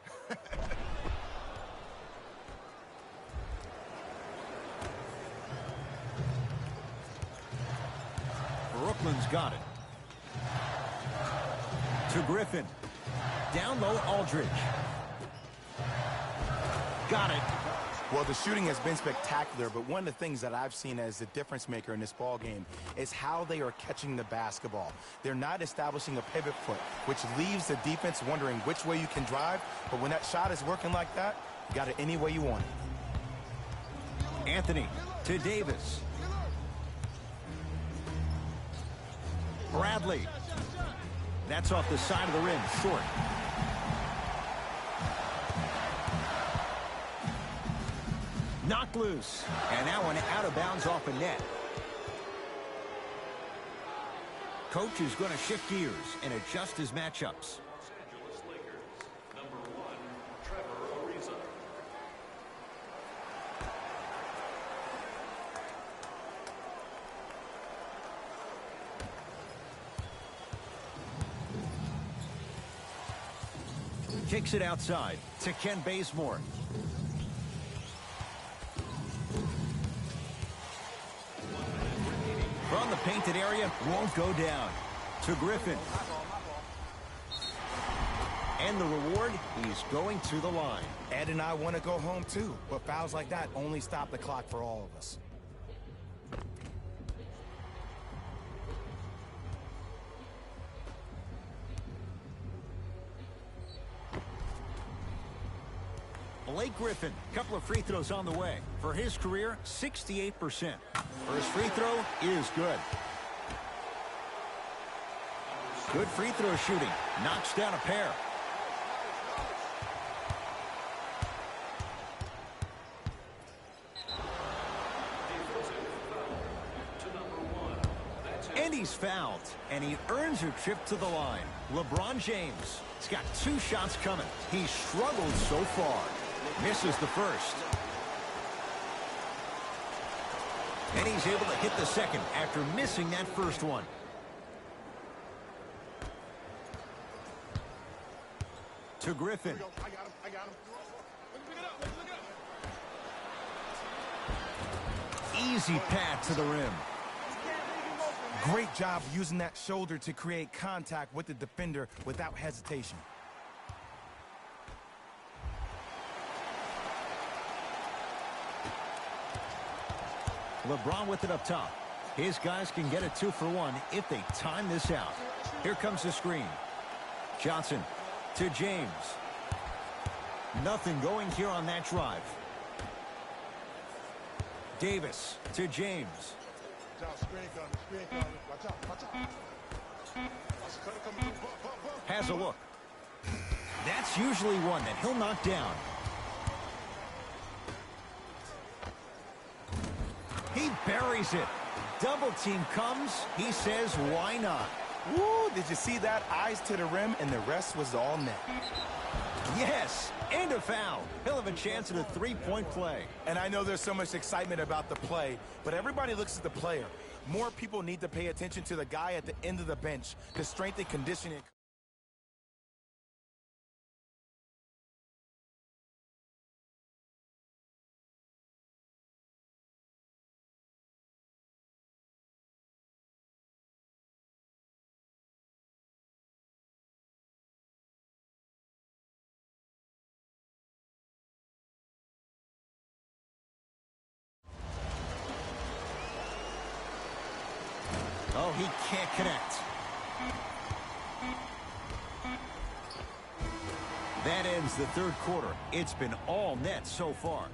Brooklyn's got it. To Griffin. Down low, Aldridge. Got it. Well, the shooting has been spectacular, but one of the things that I've seen as the difference maker in this ball game is how they are catching the basketball. They're not establishing a pivot foot, which leaves the defense wondering which way you can drive, but when that shot is working like that, you got it any way you want it. Anthony to Davis. Bradley. That's off the side of the rim, short. Knocked loose. And that one out of bounds off a net. Coach is going to shift gears and adjust his matchups. Los Angeles Lakers, number 1, Trevor Ariza. Kicks it outside to Ken Bazemore. From the painted area, won't go down. To Griffin. And the reward, he's going to the line. Ed and I want to go home too, but fouls like that only stop the clock for all of us. Blake Griffin, couple of free throws on the way. For his career, 68%. First free throw is good. Good free throw shooting. Knocks down a pair. And he's fouled. And he earns a trip to the line. LeBron James. He's got 2 shots coming. He's struggled so far. Misses the first. And he's able to hit the second after missing that first one. To Griffin. I got him. Easy path to the rim. Great job using that shoulder to create contact with the defender without hesitation. LeBron with it up top. His guys can get a 2-for-1 if they time this out. Here comes the screen. Johnson to James. Nothing going here on that drive. Davis to James. Has a look. That's usually one that he'll knock down. He buries it. Double team comes. He says, why not? Woo, did you see that? Eyes to the rim, and the rest was all net. Yes, and a foul. He'll have a chance at a 3-point play. And I know there's so much excitement about the play, but everybody looks at the player. More people need to pay attention to the guy at the end of the bench, the strength and conditioning. Oh, he can't connect. That ends the third quarter. It's been all net so far.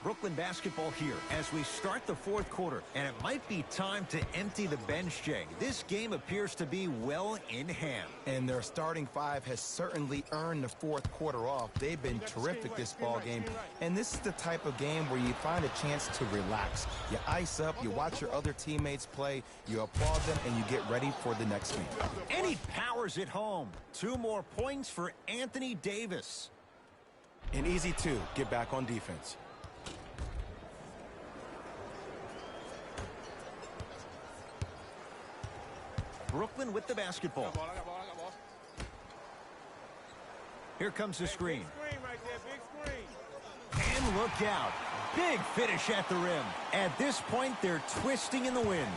Brooklyn basketball here as we start the fourth quarter, and it might be time to empty the bench, Jay. This game appears to be well in hand. And their starting five has certainly earned the fourth quarter off. They've been terrific this ball game. And this is the type of game where you find a chance to relax. You ice up, you watch your other teammates play, you applaud them, and you get ready for the next game. And he powers it home. 2 more points for Anthony Davis. An easy 2. Get back on defense. Brooklyn with the basketball. Here comes the screen. Big screen right there, big screen. And look out. Big finish at the rim. At this point, they're twisting in the wind.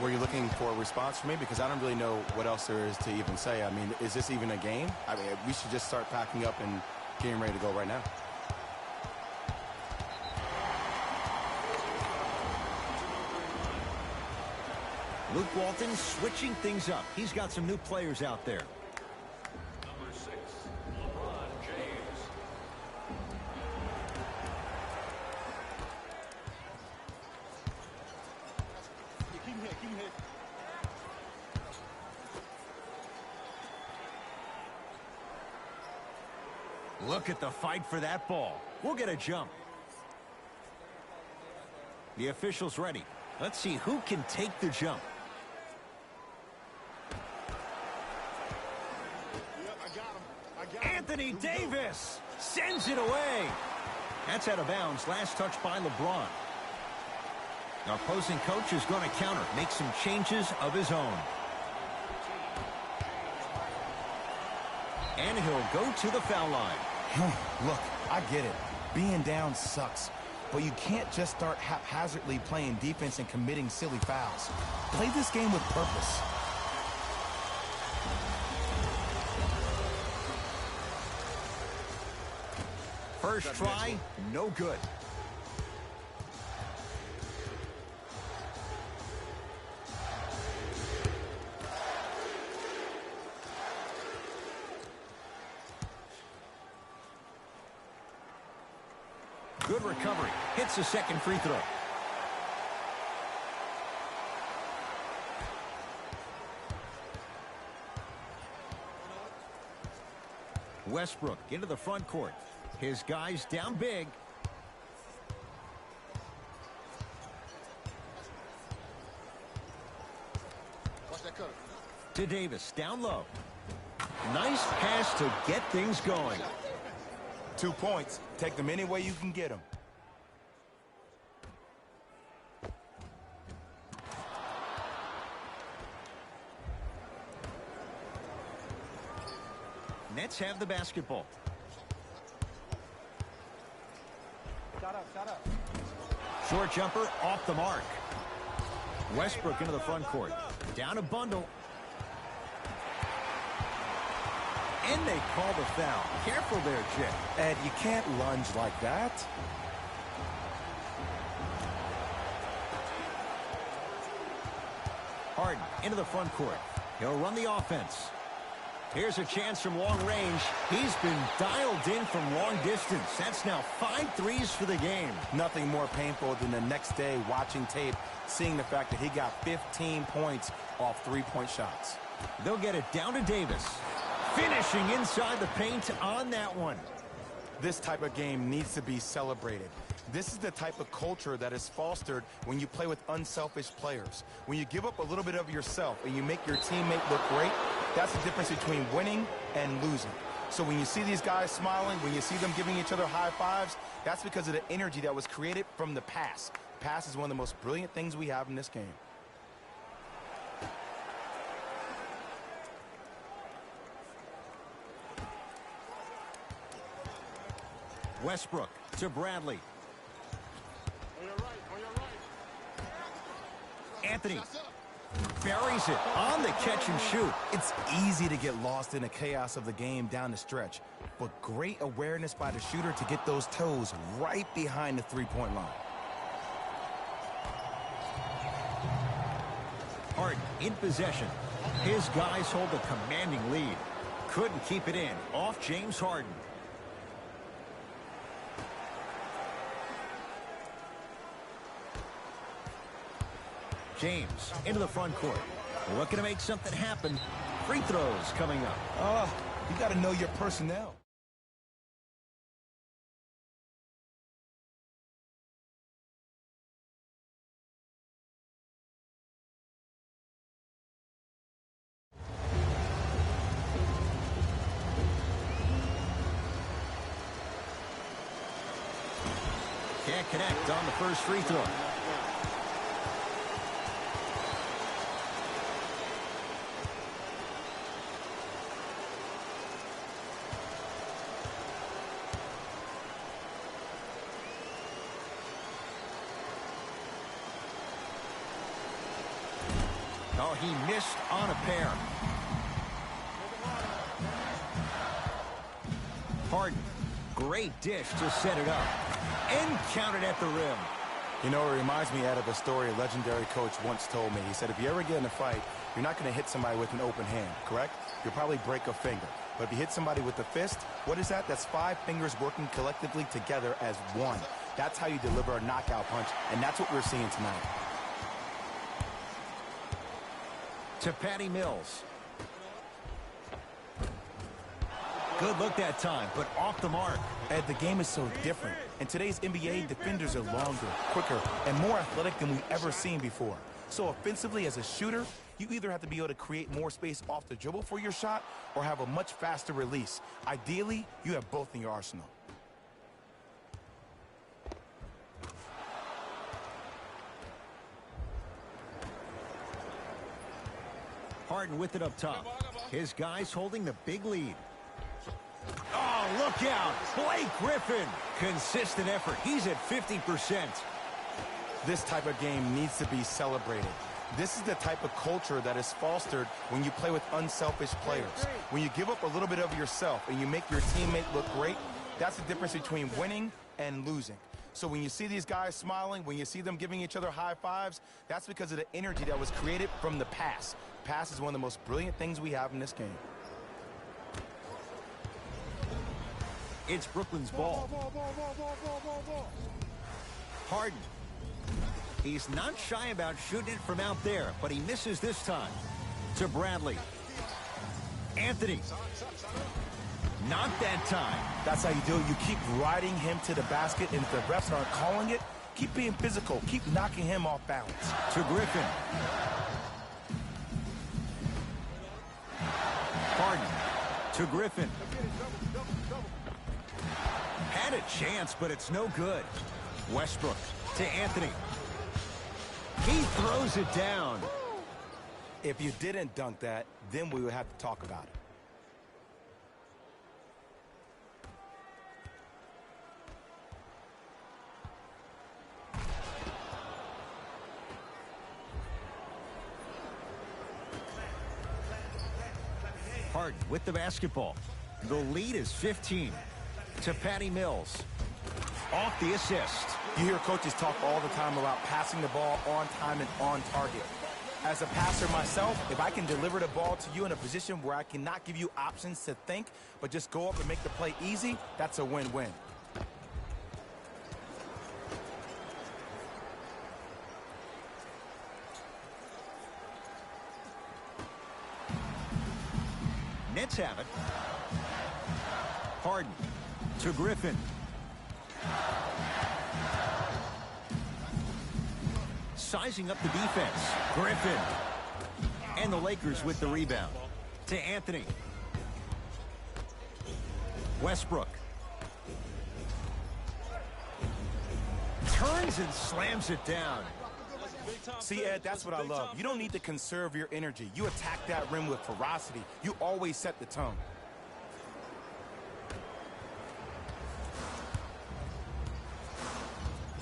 Were you looking for a response from me? Because I don't really know what else there is to even say. I mean, is this even a game? I mean, we should just start packing up and getting ready to go right now. Luke Walton switching things up. He's got some new players out there. Number 6, LeBron James. Keep him hit. Look at the fight for that ball. We'll get a jump. The official's ready. Let's see who can take the jump. Anthony Davis sends it away. That's out of bounds. Last touch by LeBron. The opposing coach is going to counter, make some changes of his own. And he'll go to the foul line. Look, I get it. Being down sucks. But you can't just start haphazardly playing defense and committing silly fouls. Play this game with purpose. First try, no good. Good recovery. Hits the second free throw. Westbrook into the front court. His guys down big. Watch that cutter. To Davis, down low. Nice pass to get things going. 2 points. Take them any way you can get them. Nets have the basketball. Shut up. Short jumper off the mark. Westbrook into the front court. Down a bundle. And they call the foul. Careful there, Jay. Ed, you can't lunge like that. Harden into the front court. He'll run the offense. Here's a chance from long range. He's been dialed in from long distance. That's now 5 threes for the game. Nothing more painful than the next day watching tape, seeing the fact that he got 15 points off 3-point shots. They'll get it down to Davis. Finishing inside the paint on that one. This type of game needs to be celebrated. This is the type of culture that is fostered when you play with unselfish players. When you give up a little bit of yourself and you make your teammate look great, that's the difference between winning and losing. So when you see these guys smiling, when you see them giving each other high fives, that's because of the energy that was created from the pass. Pass is one of the most brilliant things we have in this game. Westbrook to Bradley. On your right. Anthony buries it on the catch and shoot. It's easy to get lost in the chaos of the game down the stretch, but great awareness by the shooter to get those toes right behind the three-point line. Harden in possession. His guys hold a commanding lead. Couldn't keep it in. Off James Harden. James into the front court. Looking to make something happen. Free throws coming up. You got to know your personnel. Can't connect on the first free throw. Oh, he missed on a pair. Harden, great dish to set it up. And counted at the rim. You know, it reminds me out of a story a legendary coach once told me. He said, if you ever get in a fight, you're not going to hit somebody with an open hand, correct? You'll probably break a finger. But if you hit somebody with a fist, what is that? That's 5 fingers working collectively together as one. That's how you deliver a knockout punch, and that's what we're seeing tonight. To Patty Mills. Good look that time, but off the mark. Ed, the game is so different. In today's NBA, defenders are longer, quicker, and more athletic than we've ever seen before. So offensively, as a shooter, you either have to be able to create more space off the dribble for your shot or have a much faster release. Ideally, you have both in your arsenal. Harden with it up top. His guys holding the big lead. Oh, look out. Blake Griffin. Consistent effort. He's at 50%. This type of game needs to be celebrated. This is the type of culture that is fostered when you play with unselfish players. When you give up a little bit of yourself and you make your teammate look great, that's the difference between winning and losing. So when you see these guys smiling, when you see them giving each other high fives, that's because of the energy that was created from the pass. Pass is one of the most brilliant things we have in this game. It's Brooklyn's ball. Harden. He's not shy about shooting it from out there, but he misses this time. To Bradley. Anthony. Not that time. That's how you do it. You keep riding him to the basket, and if the refs aren't calling it, keep being physical. Keep knocking him off balance. To Griffin. Harden. To Griffin. Had a chance, but it's no good. Westbrook to Anthony. He throws it down. If you didn't dunk that, then we would have to talk about it. Harden with the basketball. The lead is 15. To Patty Mills. Off the assist. You hear coaches talk all the time about passing the ball on time and on target. As a passer myself, if I can deliver the ball to you in a position where I cannot give you options to think, but just go up and make the play easy, that's a win-win. Nets have it. Harden to Griffin. Sizing up the defense. Griffin. And the Lakers with the rebound. To Anthony. Westbrook. Turns and slams it down. See, Ed, that's what I love. You don't need to conserve your energy. You attack that rim with ferocity. You always set the tone.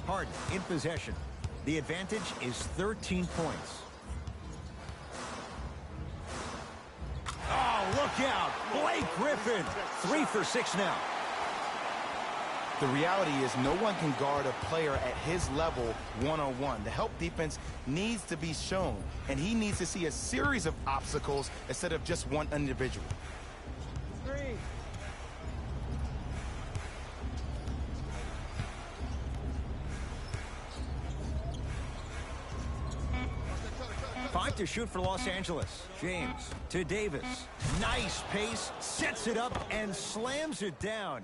Harden in possession. The advantage is 13 points. Oh, look out. Blake Griffin. 3 for 6 now. The reality is no one can guard a player at his level one-on-one. The help defense needs to be shown, and he needs to see a series of obstacles instead of just one individual. 5 to shoot for Los Angeles. James to Davis. Nice pace, sets it up, and slams it down.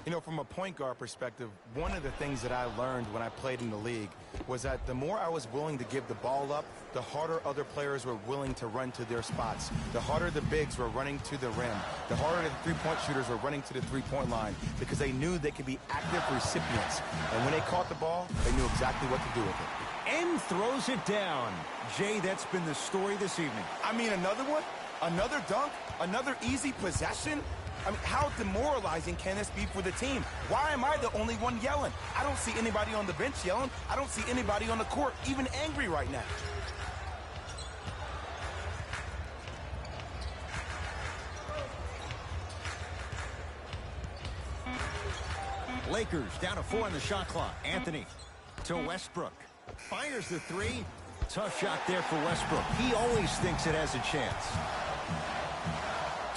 You know, from a point guard perspective, one of the things that I learned when I played in the league was that the more I was willing to give the ball up, the harder other players were willing to run to their spots. The harder the bigs were running to the rim. The harder the three-point shooters were running to the three-point line because they knew they could be active recipients. And when they caught the ball, they knew exactly what to do with it. And throws it down. Jay, that's been the story this evening. I mean, another one? Another dunk? Another easy possession? I mean, how demoralizing can this be for the team? Why am I the only one yelling? I don't see anybody on the bench yelling. I don't see anybody on the court even angry right now. Lakers down to 4 on the shot clock. Anthony to Westbrook. Fires the three. Tough shot there for Westbrook. He always thinks it has a chance.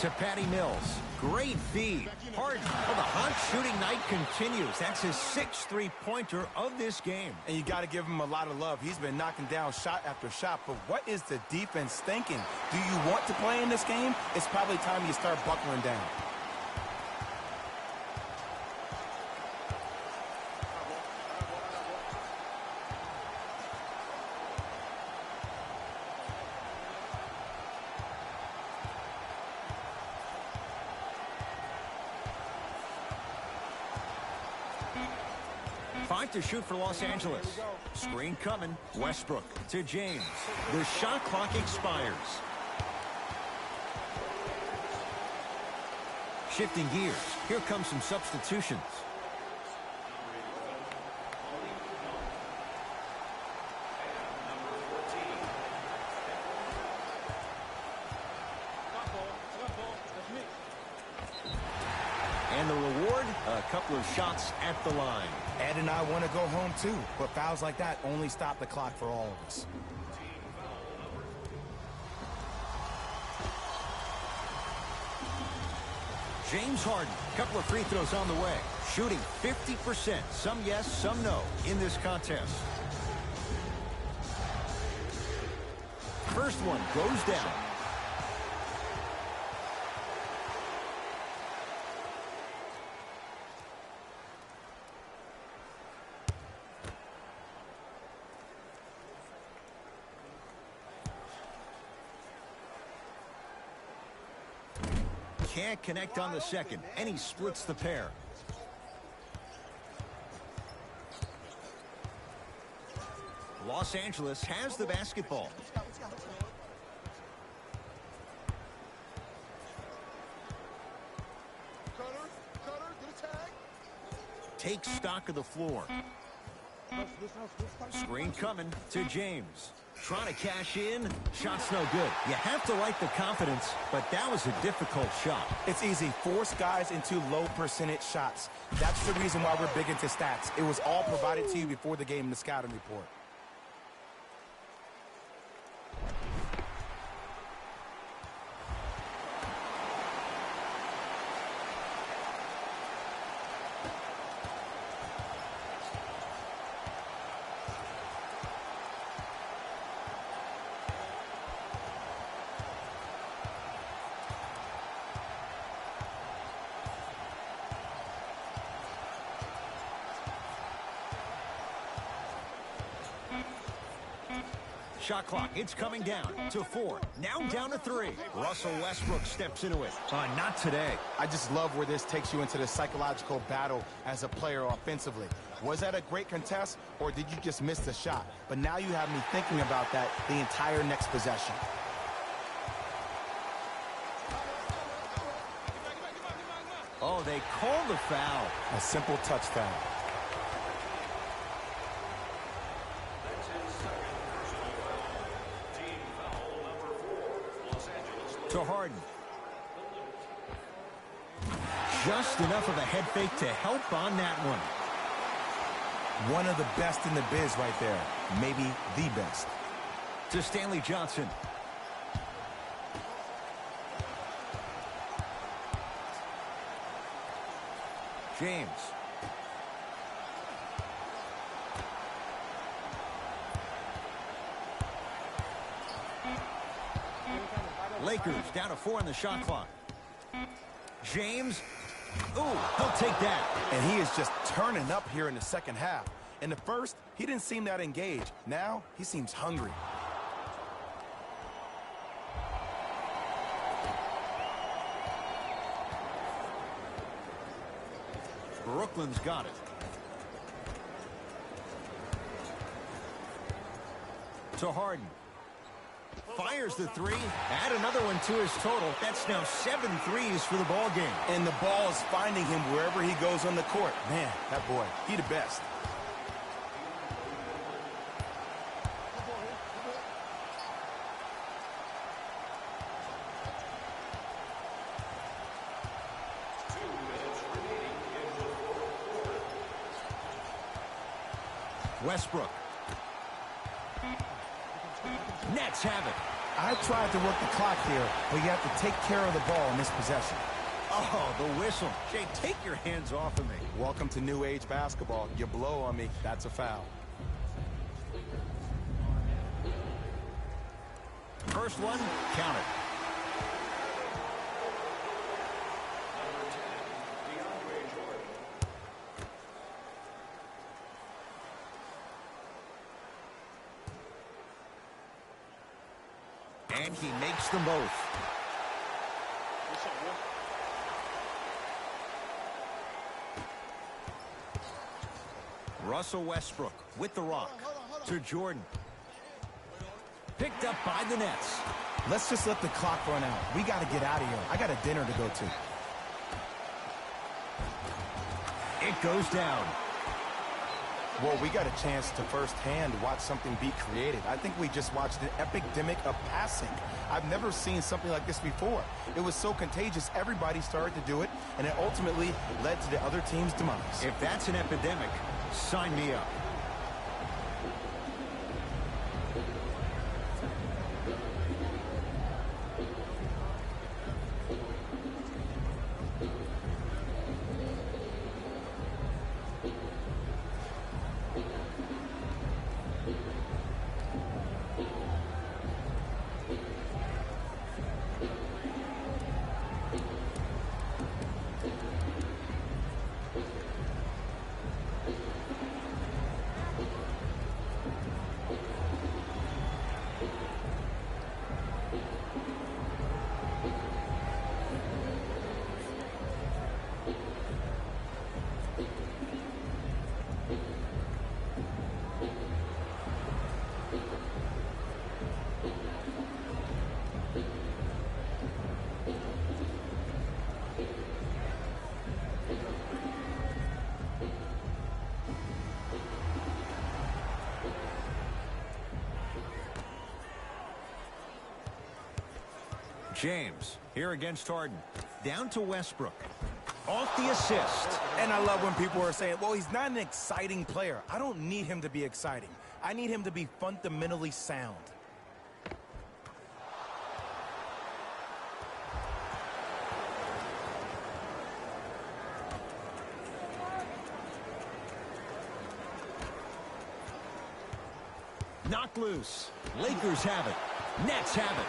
To Patty Mills. Great feed. Harden. Well, the hot shooting night continues. That's his 6th three-pointer of this game. And you got to give him a lot of love. He's been knocking down shot after shot. But what is the defense thinking? Do you want to play in this game? It's probably time you start buckling down. Five to shoot for Los Angeles. Screen coming. Westbrook to James. The shot clock expires. Shifting gears. Here comes some substitutions. And the reward, a couple of shots at the line. Ed and I want to go home too, but fouls like that only stop the clock for all of us. James Harden, couple of free throws on the way. Shooting 50%, some yes, some no in this contest. First one goes down. Can't connect on the second, and he splits the pair. Los Angeles has the basketball. Takes stock of the floor. Screen coming to James. Trying to cash in. Shot's no good. You have to like the confidence, but that was a difficult shot. It's easy. Force guys into low percentage shots. That's the reason why we're big into stats. It was all provided to you before the game in the scouting report. Shot clock, it's coming down to 4. Now down to 3. Russell Westbrook steps into it. Not today. I just love where this takes you into the psychological battle as a player offensively. Was that a great contest, or did you just miss the shot? But now you have me thinking about that the entire next possession. Oh, they call the foul. A simple touch foul. To Harden. Just enough of a head fake to help on that one. One of the best in the biz right there. Maybe the best. To Stanley Johnson. James. Lakers down to 4 on the shot clock. James. Ooh, he'll take that. And he is just turning up here in the second half. In the first, he didn't seem that engaged. Now, he seems hungry. Brooklyn's got it. To Harden. Fires the three. Add another one to his total. That's now 7 threes for the ball game. And the ball is finding him wherever he goes on the court. Man, that boy, he the best. Westbrook. Nets have it. I tried to work the clock here, but you have to take care of the ball in this possession. Oh, the whistle. Jay, take your hands off of me. Welcome to new age basketball. You blow on me, that's a foul. First one, count it. And he makes them both. Russell Westbrook with the rock to Jordan. Picked up by the Nets. Let's just let the clock run out. We got to get out of here. I got a dinner to go to. It goes down. Well, we got a chance to firsthand watch something be created. I think we just watched an epidemic of passing. I've never seen something like this before. It was so contagious, everybody started to do it, and it ultimately led to the other team's demise. If that's an epidemic, sign me up. James here against Harden. Down to Westbrook. Off the assist. And I love when people are saying, well, he's not an exciting player. I don't need him to be exciting. I need him to be fundamentally sound. Knocked loose. Lakers have it. Nets have it.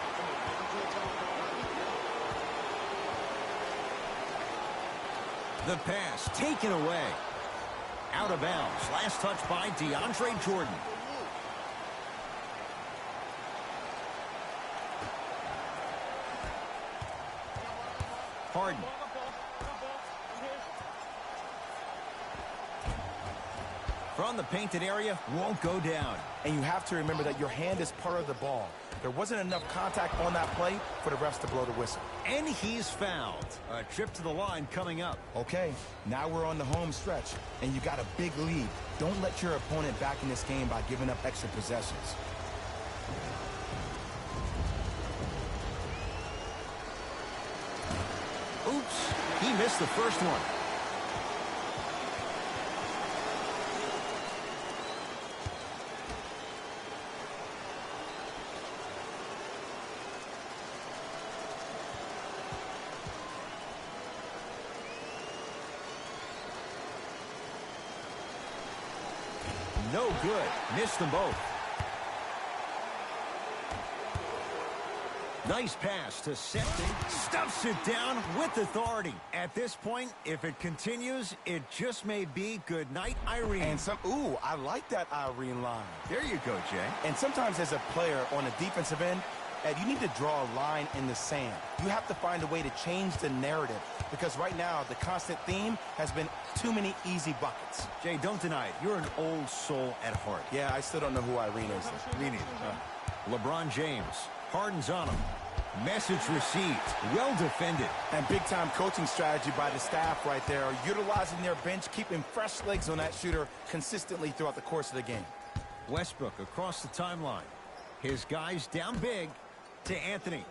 The pass taken away. Out of bounds. Last touch by DeAndre Jordan. Harden. From the painted area, won't go down. And you have to remember that your hand is part of the ball. There wasn't enough contact on that play for the refs to blow the whistle. And he's fouled. A trip to the line coming up. Okay, now we're on the home stretch, and you got a big lead. Don't let your opponent back in this game by giving up extra possessions. Oops, he missed the first one. No good. Missed them both. Nice pass to Septic. Stuffs it down with authority. At this point, if it continues, it just may be good night, Irene. And ooh, I like that Irene line. There you go, Jay. And sometimes as a player on a defensive end, Ed, you need to draw a line in the sand. You have to find a way to change the narrative because right now the constant theme has been too many easy buckets. Jay, don't deny it. You're an old soul at heart. Yeah, I still don't know who Irene is. Me neither. LeBron James. Harden's on him. Message received. Well defended. And big-time coaching strategy by the staff right there, utilizing their bench, keeping fresh legs on that shooter consistently throughout the course of the game. Westbrook across the timeline. His guys down big to Anthony.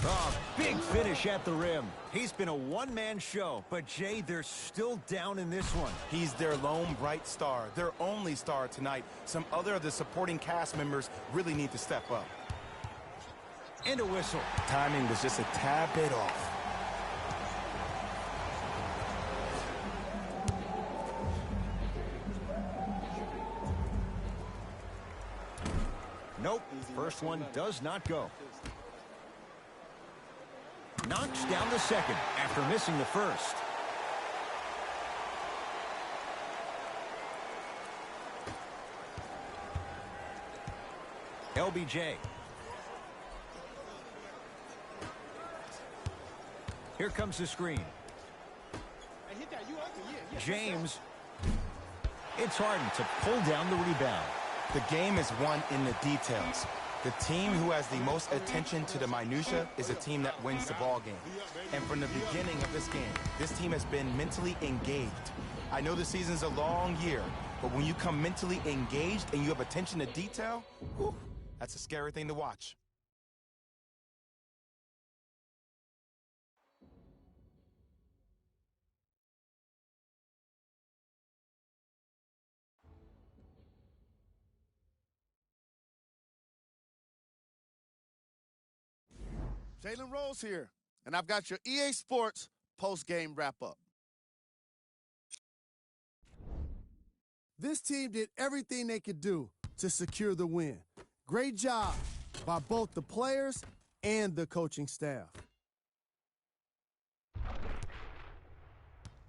Oh, big finish at the rim. He's been a one-man show, but Jay, they're still down in this one. He's their lone bright star, their only star tonight. Some other of the supporting cast members really need to step up. And a whistle. Timing was just a tad bit off. Nope. First one does not go. Knocks down the second after missing the first. LBJ. Here comes the screen. James. It's Harden to pull down the rebound. The game is won in the details. The team who has the most attention to the minutia is a team that wins the ball game. And from the beginning of this game, this team has been mentally engaged. I know the season's a long year, but when you come mentally engaged and you have attention to detail, whew, that's a scary thing to watch. Jalen Rose here, and I've got your EA Sports post-game wrap-up. This team did everything they could do to secure the win. Great job by both the players and the coaching staff.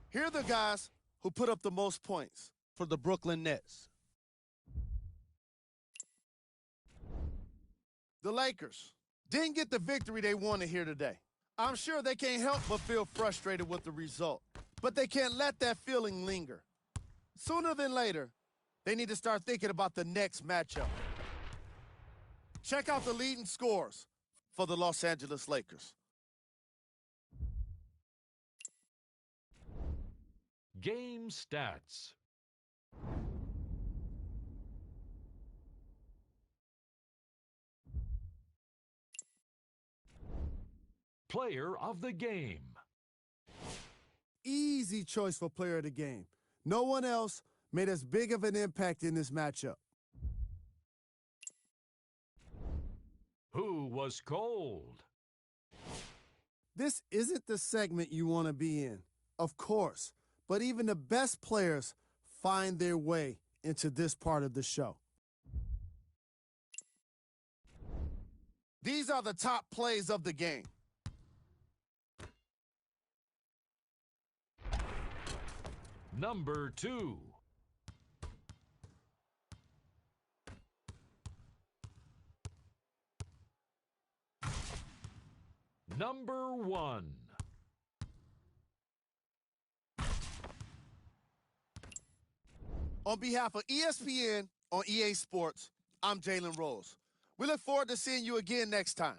Here are the guys who put up the most points for the Brooklyn Nets. The Lakers didn't get the victory they wanted here today. I'm sure they can't help but feel frustrated with the result, but they can't let that feeling linger. Sooner than later, they need to start thinking about the next matchup. Check out the leading scores for the Los Angeles Lakers. Game stats. Player of the game. Easy choice for player of the game. No one else made as big of an impact in this matchup. Who was cold? This isn't the segment you want to be in, of course, but even the best players find their way into this part of the show. These are the top plays of the game. Number 2. Number 1. On behalf of ESPN on EA Sports, I'm Jalen Rose. We look forward to seeing you again next time.